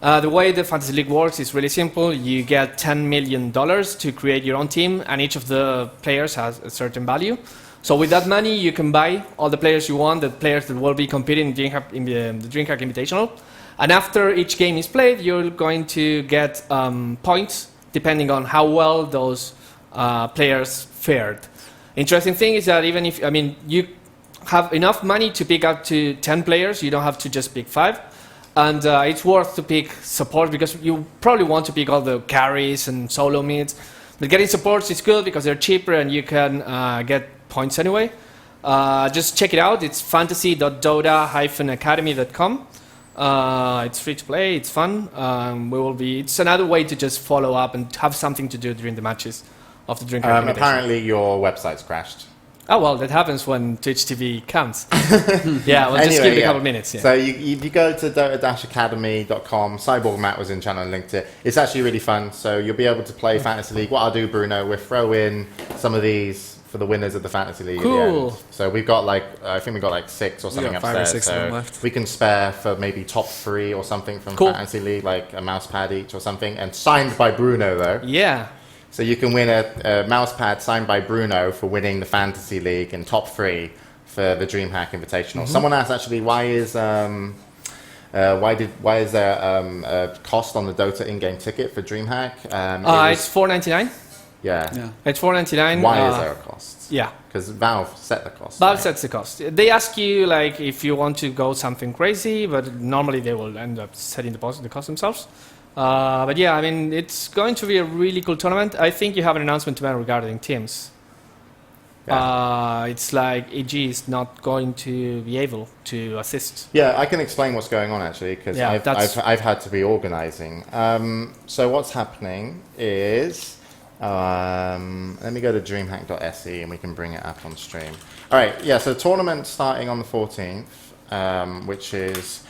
The way the Fantasy League works is really simple. You get $10 million to create your own team, and each of the players has a certain value. So with that money, you can buy all the players you want, the players that will be competing in the DreamHack Invitational. And after each game is played, you're going to get points depending on how well those players fared. Interesting thing is that even if, you have enough money to pick up to 10 players, you don't have to just pick 5. And it's worth to pick support, because you probably want to pick all the carries and solo mids. But getting supports is good because they're cheaper and you can get points anyway. Just check it out. It's fantasy.dota-academy.com. It's free to play. It's fun. It's another way to just follow up and have something to do during the matches of the DreamHack Invitational. apparently your website's crashed. Oh, well, that happens when Twitch TV counts. Yeah, well, just give it a couple minutes. Yeah. So you go to dota-academy.com. Cyborg Matt was in channel and linked it. It's actually really fun. So you'll be able to play Fantasy League. What I'll do, Bruno, we'll throw in some of these for the winners of the Fantasy League at the Cool. end. So we've got I think we've got 6 or something got upstairs. 5 or 6 of so them left. we can spare for maybe top 3 or something from Cool. Fantasy League, like a mouse pad each or something. And signed by Bruno, though. Yeah. So you can win a mouse pad signed by Bruno for winning the Fantasy League and top 3 for the DreamHack Invitational. Someone asked actually, why is there a cost on the Dota in-game ticket for DreamHack? It's $4.99. Yeah. It's $4.99. Why is there a cost? Yeah. Because Valve set the cost. Valve right? sets the cost. They ask you if you want to go something crazy, but normally they will end up setting the cost themselves. But yeah, it's going to be a really cool tournament. I think you have an announcement tomorrow regarding teams. Yeah. It's like EG is not going to be able to assist. Yeah, I can explain what's going on actually, because Yeah, I've had to be organising. So what's happening is, let me go to dreamhack.se and we can bring it up on stream. All right, yeah. So tournament starting on the 14th, which is.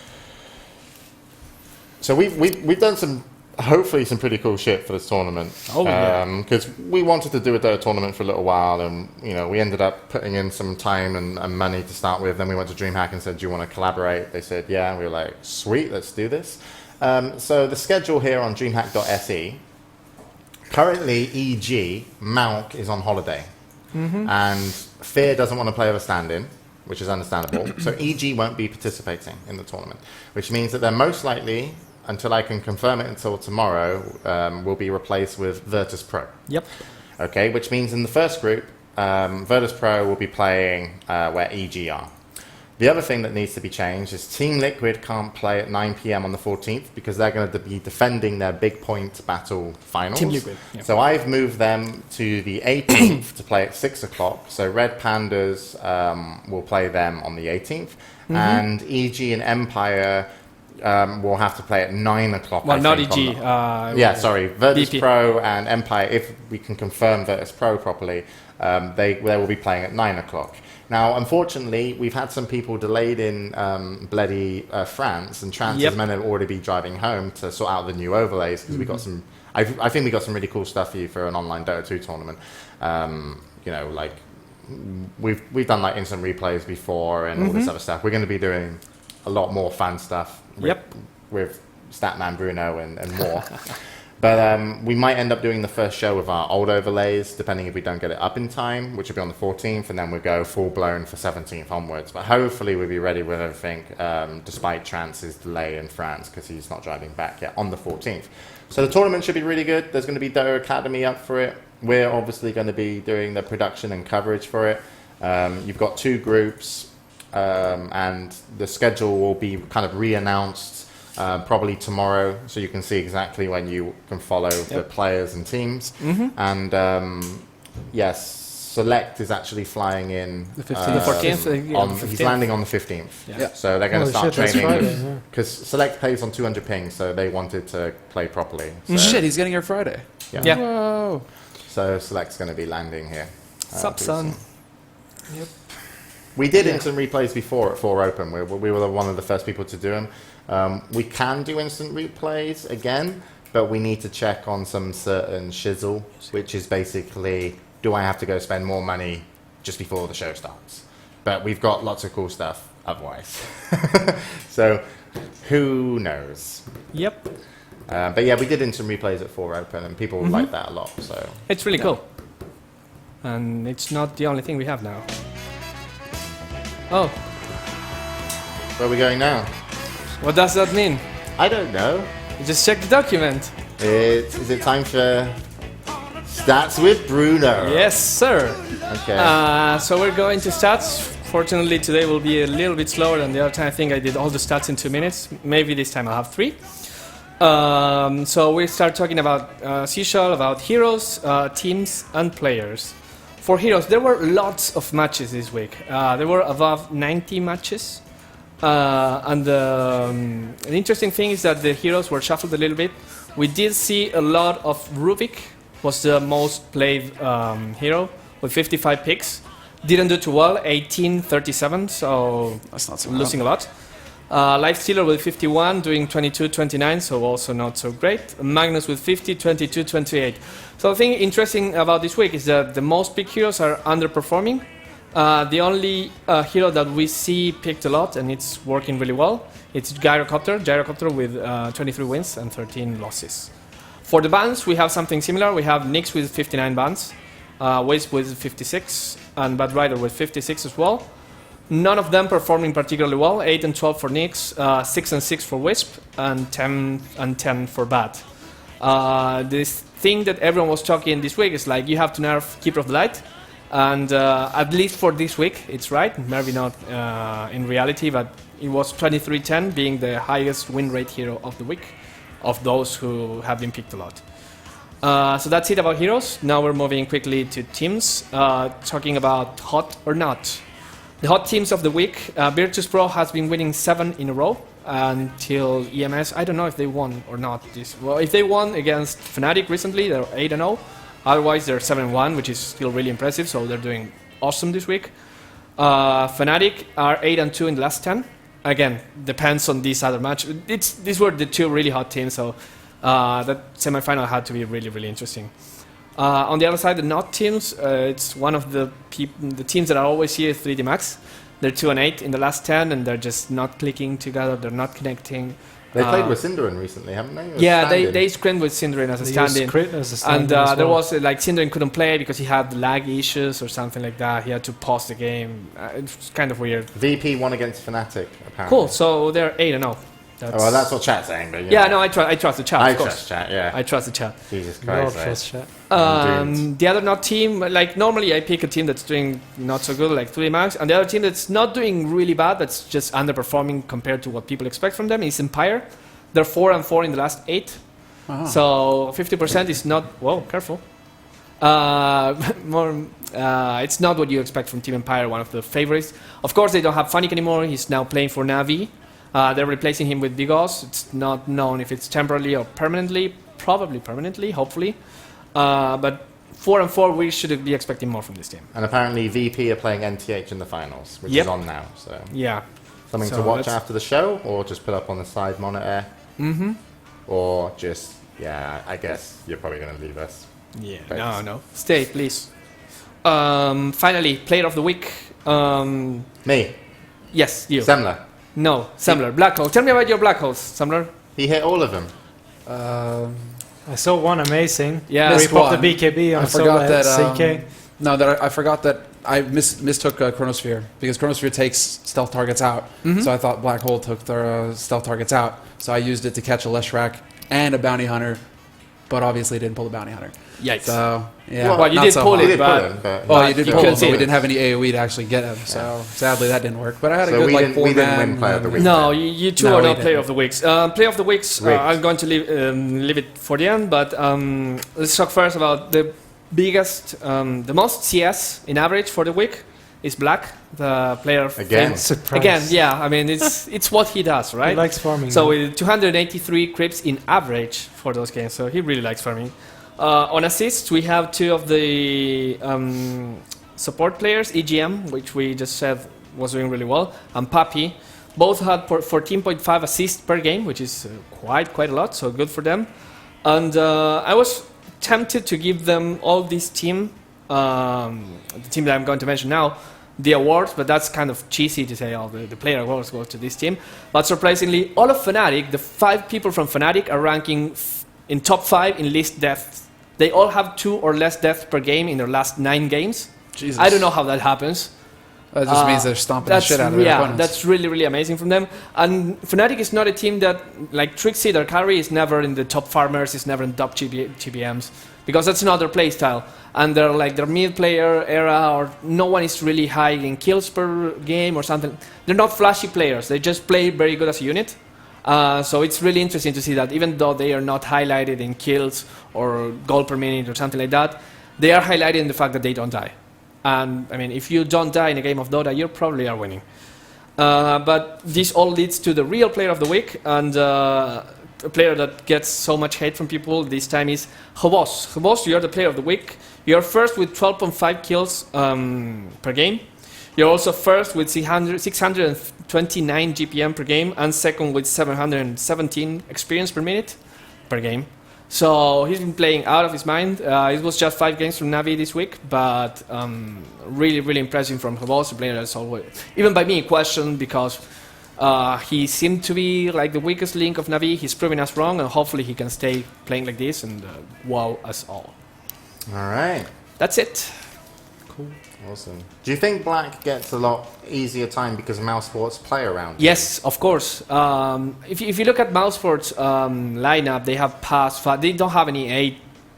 So we've done hopefully some pretty cool shit for this tournament. Oh, yeah. Because we wanted to do a Dota tournament for a little while, and we ended up putting in some time and money to start with. Then we went to DreamHack and said, "Do you want to collaborate?" They said, "Yeah." And we were like, "Sweet, let's do this." So the schedule here on DreamHack.se currently, EG, Malk is on holiday. Mm-hmm. And Fear doesn't want to play with a stand-in, which is understandable. So EG won't be participating in the tournament, which means that they're most likely, until I can confirm it until tomorrow, will be replaced with Virtus Pro. Yep. Okay, which means in the first group, Virtus Pro will be playing where EG are. The other thing that needs to be changed is Team Liquid can't play at 9 p.m. on the 14th because they're going to be defending their big point battle finals. Team Liquid. Yeah. So I've moved them to the 18th to play at 6 o'clock. So Red Pandas will play them on the 18th. Mm-hmm. And EG and Empire will have to play at 9 o'clock. Well, I not think, EG. sorry. Virtus BP. Pro and Empire, if we can confirm Virtus Pro properly, they will be playing at 9 o'clock. Now, unfortunately, we've had some people delayed in bloody France, and Trans is meant to already be driving home to sort out the new overlays because we got some. I think we got some really cool stuff for you for an online Dota 2 tournament. You know, like we've done like instant replays before and all this other stuff. We're going to be doing a lot more fan stuff. With Statman, Bruno, and more. But we might end up doing the first show with our old overlays, depending if we don't get it up in time, which will be on the 14th, and then we'll go full-blown for 17th onwards. But hopefully we'll be ready with everything, despite Trance's delay in France, because he's not driving back yet on the 14th. So the tournament should be really good. There's going to be Dota Academy up for it. We're obviously going to be doing the production and coverage for it. You've got 2 groups, and the schedule will be kind of re-announced probably tomorrow, so you can see exactly when you can follow the players and teams. And yes, Select is actually flying in The 15th. he's landing on the 15th. Yeah. So they're going to start that's training Friday, because Select plays on 200 ping, so they wanted to play properly. So, Shit, he's getting here Friday. Yeah. Whoa. So Select's going to be landing here. Sup, pretty son? soon. Yep. We did instant replays before at 4 Open. We were one of the first people to do them. We can do instant replays again, but we need to check on some certain shizzle, which is basically, do I have to go spend more money just before the show starts? But we've got lots of cool stuff otherwise. So, who knows? Yep. But yeah, we did instant replays at 4 Open, and people like that a lot. So It's really cool. And it's not the only thing we have now. Oh, where are we going now? what does that mean? I don't know. You just check the document. Is it time for Stats with Bruno? Yes, sir. Okay. So we're going to stats. Fortunately, today will be a little bit slower than the other time. I think I did all the stats in 2 minutes. Maybe this time I'll have 3. So we start talking about Seashell, about heroes, teams, and players. For heroes, there were lots of matches this week. There were above 90 matches. And the interesting thing is that the heroes were shuffled a little bit. We did see a lot of Rubik, was the most played hero, with 55 picks. Didn't do too well, 18-37, so That's not so losing a lot. Lifestealer with 51, doing 22-29, so also not so great. Magnus with 50, 22-28. So the thing interesting about this week is that the most picked heroes are underperforming. The only hero that we see picked a lot, and it's working really well, it's Gyrocopter with 23 wins and 13 losses. For the bans, we have something similar. We have Nyx with 59 bans, Wisp with 56, and Bad Rider with 56 as well. None of them performing particularly well. 8 and 12 for Nyx, 6 and 6 for Wisp, and 10 and 10 for Bad. This thing that everyone was talking this week is like you have to nerf Keeper of the Light, and at least for this week, it's right. Maybe not in reality, but it was 23-10 being the highest win rate hero of the week of those who have been picked a lot. So that's it about heroes. Now we're moving quickly to teams, talking about hot or not. The hot teams of the week, Virtus Pro has been winning 7 in a row until EMS. I don't know if they won or not. Well, if they won against Fnatic recently, they're 8-0. Otherwise, they're 7-1, which is still really impressive, so they're doing awesome this week. Fnatic are 8-2 in the last 10. Again, depends on this other match. These were the 2 really hot teams, so that semi-final had to be really, really interesting. On the other side, the not teams, it's one of the teams that are always here at 3D Max. They're 2-8 in the last 10, and they're just not clicking together. They're not connecting. They played with Cinderin recently, haven't they? Or Yeah, stand-in? they scrimmed with Cinderin as a They stand-in. used crit as a And stand-in as there well. was like Cinderin couldn't play because he had lag issues or something like that. He had to pause the game. It's kind of weird. VP won against Fnatic, apparently. Cool. So they're 8-0. Oh, well, that's what chat's saying, but Yeah, no, I trust the chat. I of course. trust chat, yeah. I trust the chat. Jesus We all Christ. trust chat. The other not team, like normally I pick a team that's doing not so good, like 3 Max, and the other team that's not doing really bad, that's just underperforming compared to what people expect from them is Empire. They're 4-4 in the last 8, Uh-huh. so 50% is not. Whoa, careful. It's not what you expect from Team Empire, one of the favorites. Of course, they don't have Fnatic anymore. He's now playing for Navi. They're replacing him with Bigos. It's not known if it's temporarily or permanently. Probably permanently, hopefully. But 4-4, we should be expecting more from this team. And apparently VP are playing NTH in the finals, which Yep. is on now. So Yeah. something So to watch that's- after the show, or just put up on the side monitor, Mm-hmm. or just, yeah, I guess you're probably going to leave us. Yeah. Thanks. No. Stay, please. Finally, player of the week. Me, Yes, you. Semmler. No, Semmler. Black Hole. Tell me about your Black Holes, Semmler. He hit all of them. I saw one amazing. Yeah. Where he Missed popped one. the BKB on I a solo forgot that. CK. No, that I forgot that I mistook Chronosphere because Chronosphere takes stealth targets out. Mhm. So I thought Black Hole took their stealth targets out. So I used it to catch a Leshrac and a bounty hunter, but obviously didn't pull the bounty hunter. Yikes. So yeah, Well, you not did so pull hot. it, He did but- pull him, but Well, But you did you pull couldn't him, see but we it. didn't have any AOE to actually get him. So sadly that didn't work. But I had So a good we like didn't- we didn't 4-man. win Player of the Week. No, you two No, are we not player didn't. of the weeks. Player of the weeks, Rigged. I'm going to leave it for the end, but let's talk first about the biggest, the most CS in average for the week is Black, the player of Again. Surprise. Again, yeah, I mean, it's what he does, He right? likes farming. So though. with 283 creeps in average for those games, so he really likes farming. On assists, we have 2 of the support players, EGM, which we just said was doing really well, and Papi. Both had 14.5 assists per game, which is quite a lot, so good for them. And I was tempted to give them all this team, the team that I'm going to mention now, the awards, but that's kind of cheesy to say all the player awards go to this team. But surprisingly, all of Fnatic, the 5 people from Fnatic are ranking in top 5 in least deaths. They all have 2 or less deaths per game in their last 9 games. Jesus. I don't know how that happens. That just means they're stomping the shit out of their opponents. That's really amazing from them. And Fnatic is not a team that, like Trixie, their carry is never in the top farmers, is never in top GBMs, because that's not their play style. And they're like their mid player era, or no one is really high in kills per game or something. They're not flashy players. They just play very good as a unit. So it's really interesting to see that even though they are not highlighted in kills or goal per minute or something like that, they are highlighted in the fact that they don't die. And I mean, if you don't die in a game of Dota, you probably are winning. But this all leads to the real player of the week, and a player that gets so much hate from people this time is Weppas. Weppas, you're the player of the week. You're first with 12.5 kills per game. You're also first with 629 GPM per game, and second with 717 experience per minute per game. So he's been playing out of his mind. It was just 5 games from Navi this week, but really impressive from Weppas, a player that's always, even by me, questioned because he seemed to be like the weakest link of Navi. He's proving us wrong, and hopefully he can stay playing like this and wow us all. All right. That's it. Cool. Awesome. Do you think Black gets a lot easier time because Mouse Sports play around? Yes, of course. If you look at Mousesport's lineup, they have they don't have any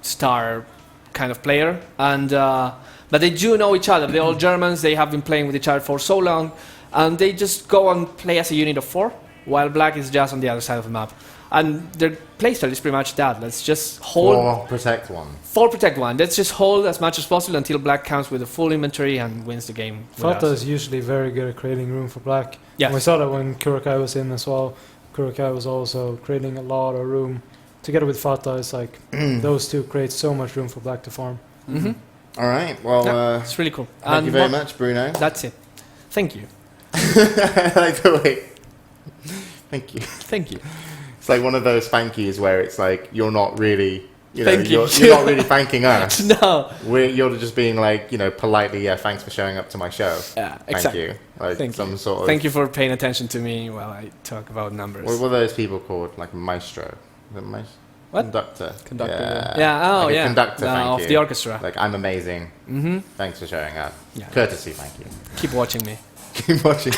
8-star kind of player, and but they do know each other. They're all Germans. They have been playing with each other for so long, and they just go and play as a unit of 4, while Black is just on the other side of the map. And their playstyle is pretty much that. Let's just hold. 4 protect 1. 4 protect 1. Let's just hold as much as possible until Black comes with a full inventory and wins the game. with Fata us. is usually very good at creating room for Black. Yes. And we saw that when Kurokai was in as well. Kurokai was also creating a lot of room. Together with Fata, it's like those two create so much room for Black to farm. Mhm. All right. Well, Yeah, it's really cool. thank you And very much, Bruno. That's it. Thank you. I like the way. Thank you. Thank you. It's like one of those thank yous where it's like you're not really Thank you. You're not really thanking us. No. You're just being like, politely, yeah, thanks for showing up to my show. Yeah, Thank exactly. you. Like Thank some you. sort of. Thank you for paying attention to me while I talk about numbers. What were those people called? Like maestro? The What? Conductor. Conductor, Yeah, oh like a yeah. conductor, No, thank of you. the orchestra. Like, I'm amazing. Mm-hmm. Thanks for showing up. Yeah. Courtesy, thank you. Keep watching me. Keep watching.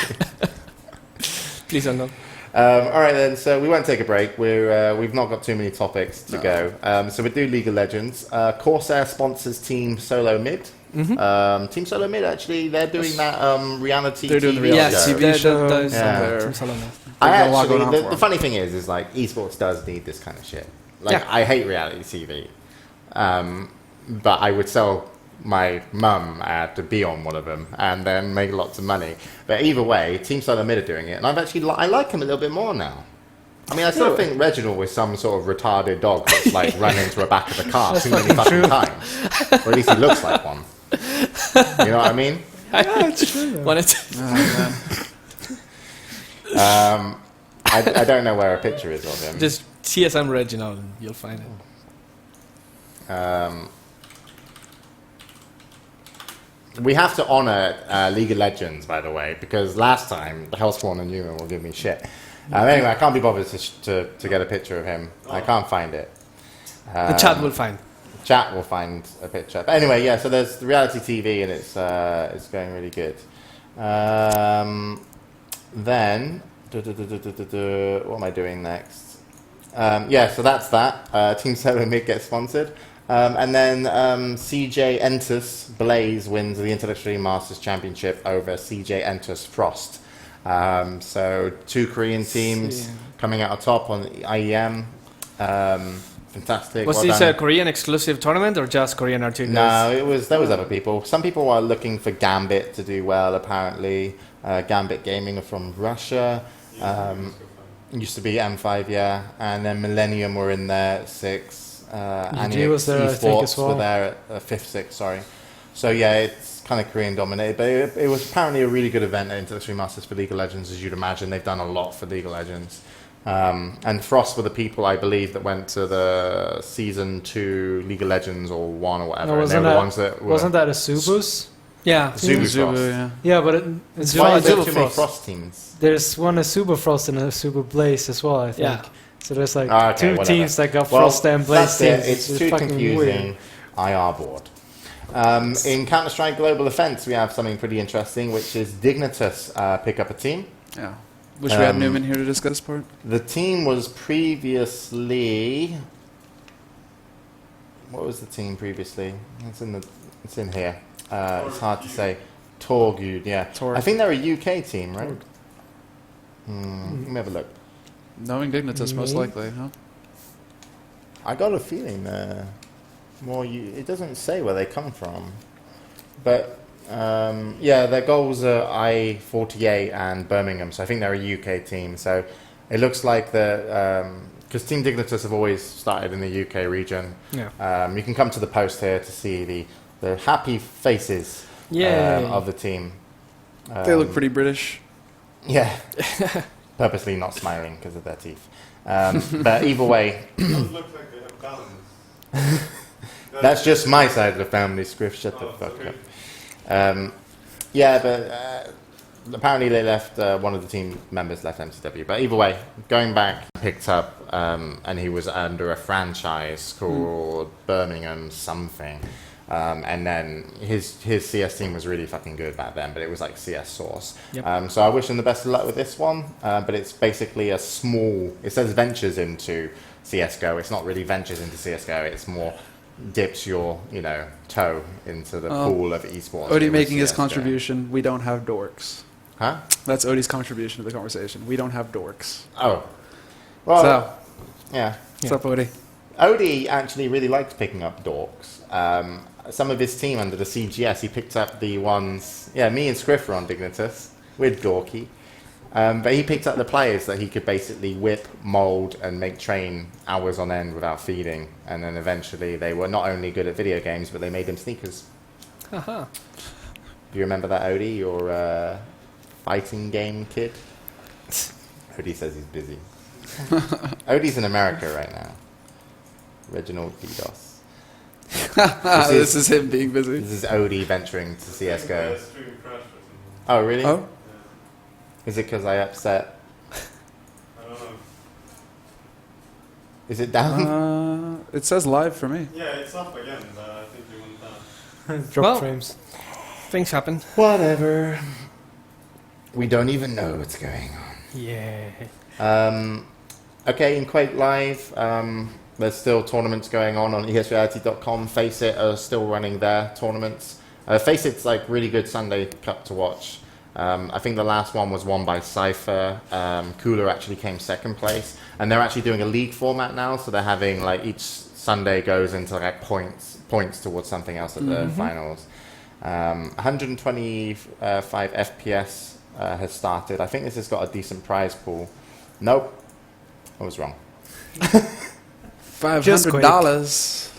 Please don't go. All right then. So we won't take a break. We've not got too many topics to go. So we do League of Legends. Corsair sponsors Team Solo Mid. Mm-hmm. Team Solo Mid actually they're doing that reality. They're doing TV the reality show. TV show. Those Yeah. Team Solomon. I They've got a lot actually, going on for the them. funny thing is like esports does need this kind of shit. Like, Yeah. I hate reality TV, but I would sell my mum to be on one of them and then make lots of money. But either way, Team Solo Mid are doing it, and I've actually I like him a little bit more now. I mean, I still think Reginald was some sort of retarded dog that's like run into the back of a car too many fucking times, or at least he looks like one. You know what I mean? Wanted to. I don't know where a picture is of him. Just TSM Reginald and you'll find it. We have to honour League of Legends, by the way, because last time Hellspawn and Newman will give me shit. Anyway, I can't be bothered to get a picture of him. I can't find it. The chat will find. Chat will find a picture. But anyway, yeah. So there's the reality TV, and it's going really good. Then what am I doing next? Yeah, so that's that. Team Solo Mid gets sponsored. And then CJ Entus Blaze wins the Intellectual Masters Championship over CJ Entus Frost. So 2 Korean teams coming out on top on the IEM. Fantastic. Was well this done. a Korean exclusive tournament or just Korean R2 guys? No, there was other people. Some people were looking for Gambit to do well, apparently. Gambit Gaming are from Russia. Used to be M5, yeah. And then Millennium were in there at 6. UG was there, I think, Esports as well. were there at 5th, 6th, sorry. So yeah, it's kind of Korean dominated. But it was apparently a really good event at Intellectual Masters for League of Legends, as you'd imagine. They've done a lot for League of Legends. And Frost were the people, I believe, that went to the Season 2 League of Legends or 1 or whatever. No, and they were the ones that were... Wasn't that a Subus? Yeah. Zubu Zubu, Frost. yeah. Yeah, but it's Why fine. is there Zubu too many Frost. Frost teams? There's one a Super Frost and a Super Blaze as well, I think. Yeah. So there's like Ah, okay, 2 whatever. teams that got Well, Frost and Blaze that's it. teams. It's too fucking confusing. weird. IR board. In Counter-Strike Global Offense, we have something pretty interesting, which is Dignitas pick up a team. Yeah. Wish we had Newman here to discuss this part. The team was previously... What was the team previously? It's in here. It's hard to say. Torgud, yeah. Torg. I think they're a UK team, right? Let me have a look. Knowing Dignitas, most Me? likely, huh? I got a feeling it doesn't say where they come from, but yeah, their goals are I-48 and Birmingham, so I think they're a UK team. So it looks like because Team Dignitas have always started in the UK region. Yeah. You can come to the post here to see the happy faces Yay. of the team. They look pretty British. Yeah, purposely not smiling because of their teeth. But either way, Those look like they have balance. that's just my side of the family, Scriff. Shut the fuck okay. up. Yeah, but apparently they left, one of the team members left MCW. But either way, going back, picked up, and he was under a franchise called Birmingham something. And then his CS team was really fucking good back then, but it was like CS Source. Yep. So I wish him the best of luck with this one. But it's basically it says ventures into CSGO. It's not really ventures into CSGO. It's more dips your, toe into the pool of esports. Odie with making his CS:GO. contribution, we don't have dorks. Huh? That's Odie's contribution to the conversation. We don't have dorks. Oh. Well, So, yeah. what's up, Odie? Odie actually really liked picking up dorks. Some of his team under the CGS, he picked up the ones... Yeah, me and Scriff were on Dignitas with Dorky. But he picked up the players that he could basically whip, mould, and make train hours on end without feeding. And then eventually they were not only good at video games, but they made him sneakers. Haha. Do you remember that, Odie? Your fighting game kid? Odie says he's busy. Odie's in America right now. Reginald DDoS. This is him being busy. This is Odie venturing to CSGO. My stream crashed or something. Oh, really? Oh, Is it because I upset? I don't know. Is it down? It says live for me. Yeah, it's up again, but I think you went down. Drop Well- frames. Things happen. Whatever. We don't even know what's going on. Yeah. Okay, in Quake Live, there's still tournaments going on esreality.com. Face It are still running their tournaments. Face It's like really good Sunday Cup to watch. I think the last one was won by Cypher. Cooler actually came second place. And they're actually doing a league format now, so they're having like each Sunday goes into like points towards something else at the finals. 125 FPS has started. I think this has got a decent prize pool. Nope, I was wrong. $500.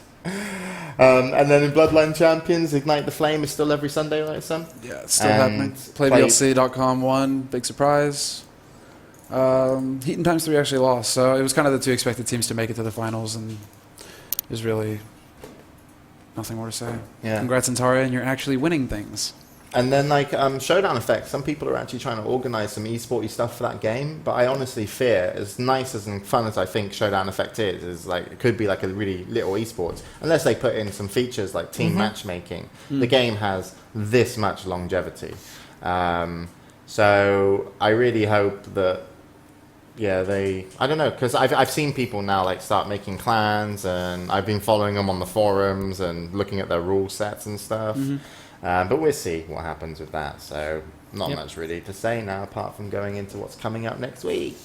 And then in Bloodline Champions, Ignite the Flame is still every Sunday, right, Sam? Yeah, it's still And happening. PlayVLC.com won, big surprise. Heat and Times 3 actually lost, so it was kind of the two expected teams to make it to the finals, and there's really nothing more to say. Yeah. Congrats, Antaria, and you're actually winning things. And then like Showdown Effect, some people are actually trying to organise some esporty stuff for that game, but I honestly fear, as nice as and fun as I think Showdown Effect is like it could be like a really little esports, unless they put in some features like team matchmaking. The game has this much longevity. So I really hope that I don't know, because I've seen people now like start making clans, and I've been following them on the forums and looking at their rule sets and stuff. But we'll see what happens with that. So not much really to say now, apart from going into what's coming up next week.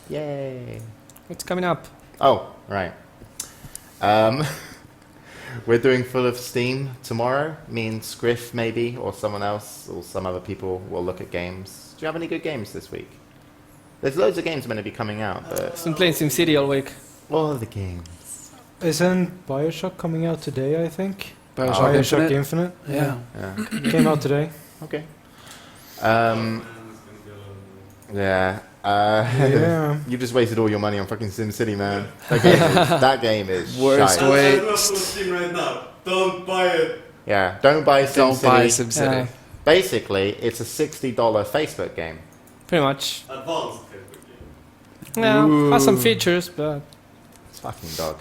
Yay! What's coming up? Oh, right. We're doing Full of Steam tomorrow. Me and Scriff maybe, or someone else, or some other people will look at games. Do you have any good games this week? There's loads of games going to be coming out, but I've been playing SimCity all week. all of the games. Isn't Bioshock coming out today, I think? Bioshock Bioshock Infinite? Infinite? Yeah. Yeah. Came out today. Okay. Man, it's gonna be a lot of Yeah. Yeah. You just wasted all your money on fucking SimCity, man. That game is Worst shite. way. I'm not full of steam right now. Don't buy it. Yeah, don't buy SimCity. Don't buy SimCity. Basically, it's a $60 Facebook game. Pretty much. Advanced Facebook game. Yeah, has some features, but It's fucking dog.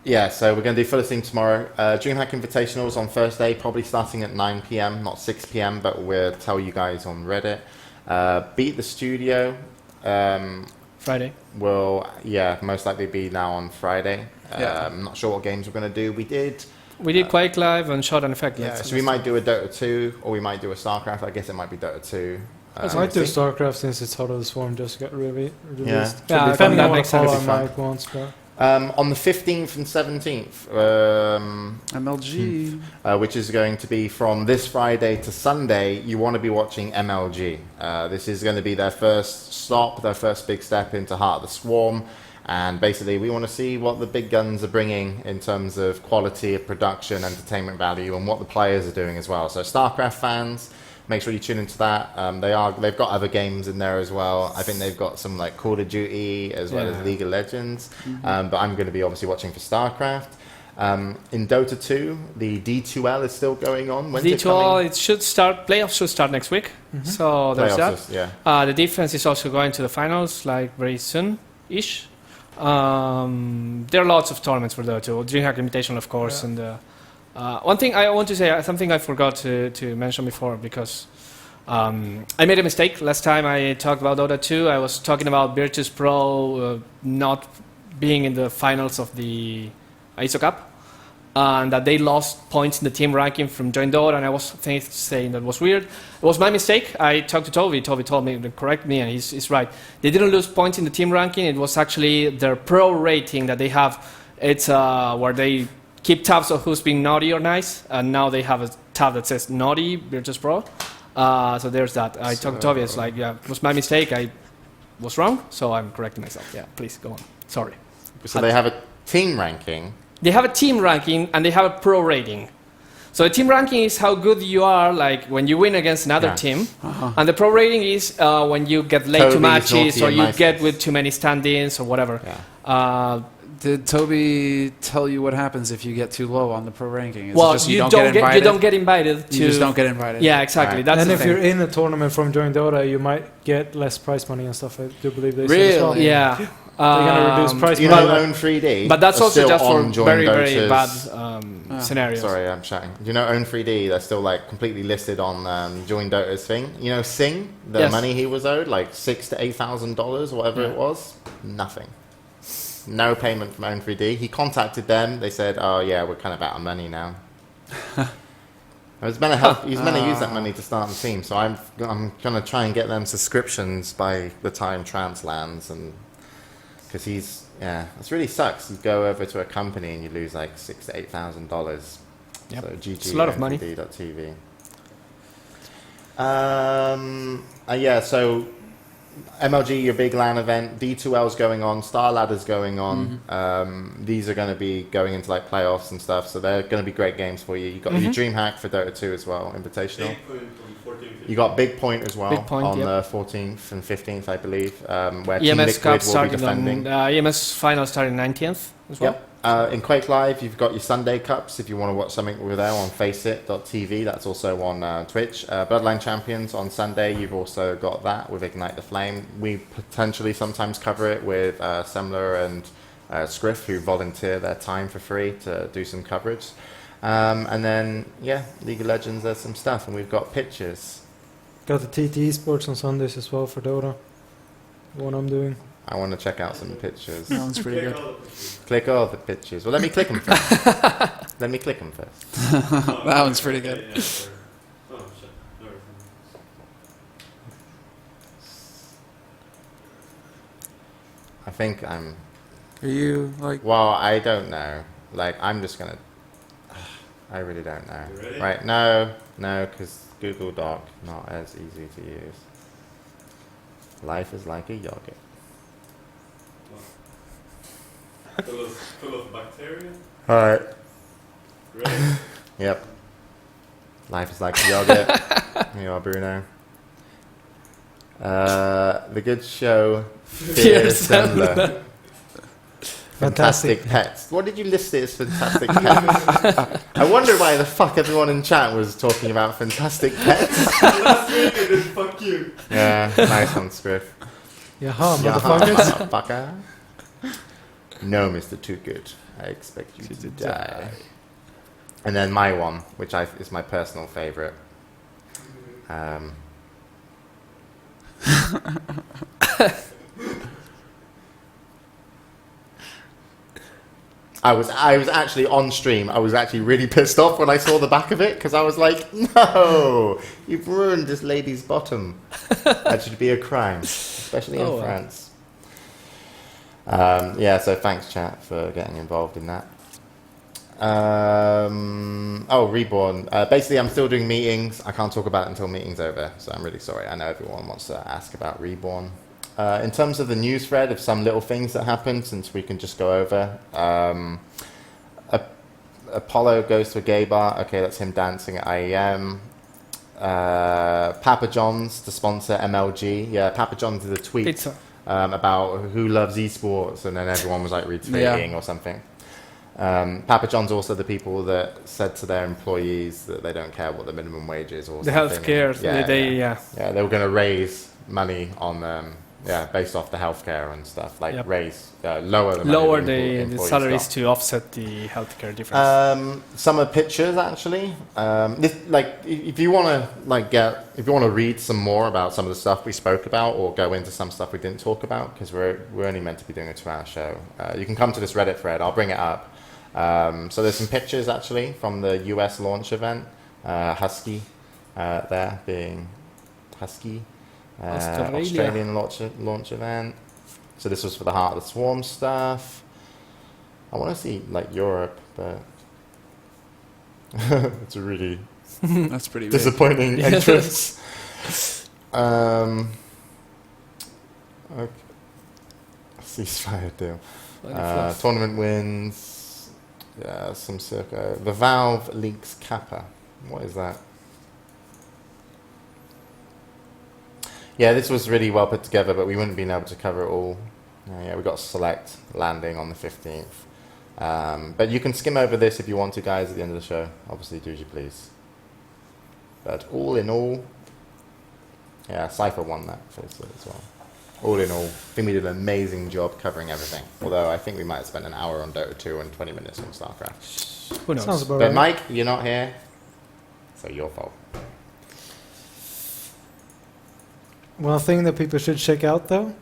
Yeah, so we're going to do Full of Steam tomorrow. DreamHack Invitationals on Thursday, probably starting at 9 p.m, not 6 p.m, but we'll tell you guys on Reddit. Beat the Studio Friday. will, most likely be now on Friday. I'm not sure what games we're going to do. We did Quake Live and Shot and Effect. Yeah, so we might do a Dota 2 or we might do a StarCraft. I guess it might be Dota 2. I might do StarCraft since it's Heart of the Swarm just got released. Yeah, Depending that on what makes sense. I It'd be fun. might want, but On the 15th and 17th, MLG. which is going to be from this Friday to Sunday, you want to be watching MLG. This is going to be their first stop, their first big step into Heart of the Swarm. And basically, we want to see what the big guns are bringing in terms of quality of production, entertainment value, and what the players are doing as well. So StarCraft fans, make sure you tune into that. They've got other games in there as well. I think they've got some like Call of Duty as well as League of Legends. But I'm going to be obviously watching for StarCraft. In Dota 2, the D2L is still going on. When's it D2L, coming? it should start. Playoffs should start next week. So there's Playoffs that. is- yeah. The defense is also going to the finals, like very soon-ish. There are lots of tournaments for Dota 2. DreamHack Invitational, of course, and one thing I want to say, something I forgot to mention before, because I made a mistake last time I talked about Dota 2. I was talking about Virtus Pro not being in the finals of the ISO Cup, and that they lost points in the team ranking from Join Dota, and I was saying that was weird. It was my mistake. I talked to Toby. Toby told me to correct me, and he's right. They didn't lose points in the team ranking. It was actually their pro rating that they have. It's where they keep tabs of who's being naughty or nice, and now they have a tab that says naughty Virtus Pro. So there's that. I talked to Toby. It's like, yeah, it was my mistake. I was wrong, so I'm correcting myself. Yeah, please go on. Sorry. So they have a team ranking. They have a team ranking and they have a pro rating. So the team ranking is how good you are, like when you win against another Yeah. team, Uh-huh. and the pro rating is when you get late to Toby's, matches Naughty, or and you Nice. get with too many stand-ins or whatever. Yeah. Did Toby tell you what happens if you get too low on the pro ranking? Is it Well, just you get don't invited? you don't get invited to. You just don't get invited. Yeah, exactly. Right. That's And the if thing. you're in a tournament from Join Dota, you might get less prize money and stuff. I do believe they said as well. Really? Yeah. They're gonna reduce price You money. know, Own 3D. But that's are also still just for on Join very, very Dota's- bad scenarios. Sorry, I'm chatting. Do you know Own 3D? They're still like completely listed on Join Dota's thing. You know, Sing, the Yes. money he was owed, like $6,000 to $8,000 or whatever it was, nothing. No payment from Own 3D. He contacted them. They said, "Oh yeah, we're kind of out of money now." I was meant to help. He's meant to use that money to start the team. So I'm gonna try and get them subscriptions by the time Trance lands, and because it really sucks. You go over to a company and you lose like $6,000 to $8,000. Yep. So GG. It's a lot of money. TV. Yeah. So MLG, your big LAN event, D2L's going on, Star Ladder's going on. These are going to be going into like playoffs and stuff, so they're going to be great games for you. You got your DreamHack for Dota 2 as well, Invitational. 8 point on 14th. You got Big Point as well Big Point, on yep. the 14th and 15th, I believe, where Team EMS Liquid Cup will be starting defending. on EMS final starting 19th as well. Yep. In Quake Live, you've got your Sunday Cups. If you want to watch something over there on Faceit.tv, that's also on Twitch. Bloodline Champions on Sunday, you've also got that with Ignite the Flame. We potentially sometimes cover it with Semmler and Scriff, who volunteer their time for free to do some coverage. And then, League of Legends, there's some stuff, and we've got pictures. Got the TT Sports on Sundays as well for Dota. The one I'm doing. I want to check out some pictures. That one's pretty good. Click all the pictures. Well, let me click them first. Let me click them first. That one's pretty good. Yeah, sure. Oh, shit. No, I think I'm... Are you like? Well, I don't know. Like, I'm just going to... I really don't know. You ready? Right, no, because Google Doc, not as easy to use. Life is like a yogurt. full of bacteria. Alright. Ready? Yep. Life is like a yogurt. You are Bruno. The good show. Fear Semmler. Fantastic Pets. What did you list it as Fantastic Pets? I wonder why the fuck everyone in chat was talking about Fantastic Pets. Last week I did fuck you. Yeah, nice one, Scriff. Yaha, Yeah, motherfuckers. motherfucker. No, Mr. Too Good. I expect you to die. And then my one, which is my personal favourite. I was actually on stream. I was actually really pissed off when I saw the back of it because I was like, "No, you've ruined this lady's bottom. That should be a crime, especially in France." So thanks, chat, for getting involved in that. Reborn. Basically, I'm still doing meetings. I can't talk about it until meeting's over, so I'm really sorry. I know everyone wants to ask about Reborn. In terms of the news thread of some little things that happened, since we can just go over. Apollo goes to a gay bar. Okay, that's him dancing at IEM. Papa John's to sponsor MLG. Yeah, Papa John's did a tweet Pizza. about who loves esports, and then everyone was like retweeting or something. Papa John's also the people that said to their employees that they don't care what the minimum wage is or The something. healthcare. They They were going to raise money on based off the healthcare and stuff, like Yep. lower the the employees salaries got. to offset the healthcare difference. Some of the pictures actually, if you want to read some more about some of the stuff we spoke about or go into some stuff we didn't talk about, because we're only meant to be doing a 2-hour show, you can come to this Reddit thread. I'll bring it up. So there's some pictures actually from the US launch event. Husky there being Husky. Australian launch event. So this was for the Heart of the Swarm stuff. I want to see like Europe, but it's a really That's pretty big. disappointing entrance. Okay. Ceasefire deal. Tournament wins. some circa. The Valve Links Kappa. What is that? Yeah, this was really well put together, but we wouldn't have been able to cover it all. Yeah, we got select landing on the 15th. But you can skim over this if you want to, guys, at the end of the show. Obviously, do as you please. But all in all, yeah, Cypher won that first as well. All in all, I think we did an amazing job covering everything. Although I think we might have spent an hour on Dota 2 and 20 minutes on StarCraft. Who knows? Sounds about But right. Mike, you're not here, so your fault. One thing that people should check out, though,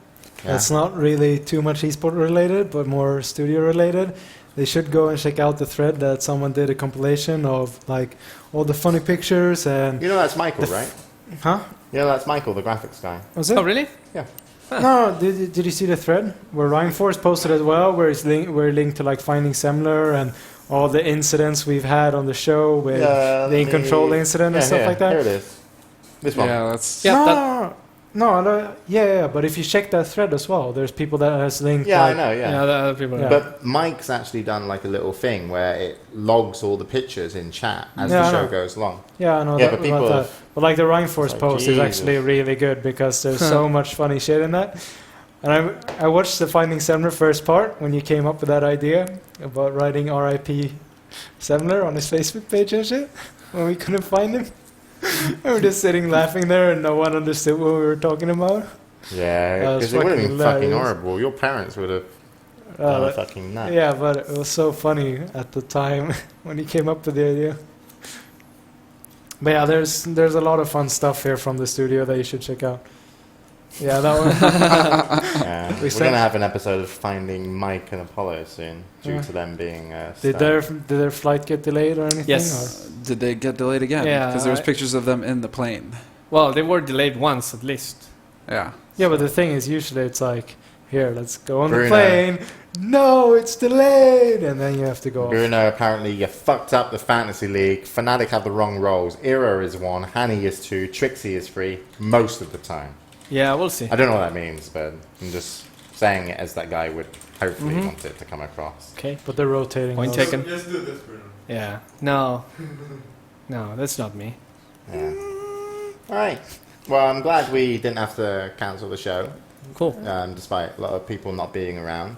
Yeah. it's not really too much esport related, but more studio related. They should go and check out the thread that someone did a compilation of like all the funny pictures and You know that's Michael, right? huh? You know that's Michael, the graphics guy. Was it? Oh, really? No, did you see the thread where Ryan Force posted as well, where it's linked to like finding Semmler and all the incidents we've had on the show with the in control incident and stuff like that? Here it is. This one. Yeah, that's Yeah, Yeah, but if you check that thread as well, there's people that has linked. Yeah, like, I know, yeah. Yeah, the other people. Yeah. But Mike's actually done like a little thing where it logs all the pictures in chat as Yeah, the I show know. goes along. Yeah, I know Yeah, that, but people about have- that. But like the Ryan Force Like, post is Jesus. actually really good because there's so much funny shit in that. And I watched the Finding Semmler first part when you came up with that idea about writing R.I.P. Semmler on his Facebook page and shit when we couldn't find him. And we're just sitting laughing there and no one understood what we were talking about. Yeah, That was because it would have been fucking fucking hilarious. horrible. Your parents would have gone But- fucking nuts. yeah, but it was so funny at the time when he came up with the idea. But yeah, there's a lot of fun stuff here from the studio that you should check out. Yeah, that one. Yeah. We We're said- going to have an episode of finding Mike and Apollo soon, due Yeah. to them being Did their flight get delayed or anything? Yes. did they get delayed again? Yeah, Because there was I- pictures of them in the plane. Well, they were delayed once at least. Yeah. Yeah, but the thing is, usually it's like, here, let's go on Bruno. the plane. No, it's delayed, and then you have to go. Off. Bruno, apparently you fucked up the Fantasy League. Fnatic have the wrong roles. Era is 1, Hanny is 2, Trixie is 3, most of the time. Yeah, we'll see. I don't know what that means, but I'm just saying it as that guy would hopefully Mhm. want it to come across. Okay. But they're rotating. Point those. taken. Just do this, Bruno. Yeah. No. No, that's not me. Yeah. All right. Well, I'm glad we didn't have to cancel the show, Cool. despite a lot of people not being around.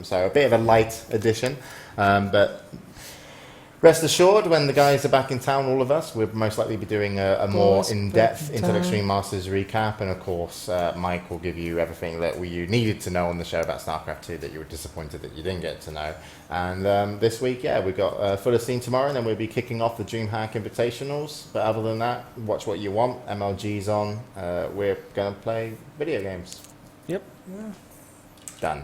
So a bit of a light edition, but rest assured, when the guys are back in town, all of us, we'll most likely be doing a more Boys in-depth back in Into the town. Extreme Masters recap, and of course, Mike will give you everything that you needed to know on the show about StarCraft 2 that you were disappointed that you didn't get to know. And this week, yeah, we've got Fuller Scene tomorrow, and then we'll be kicking off the DreamHack Invitationals. But other than that, watch what you want. MLG's on. We're going to play video games. Yep. Done.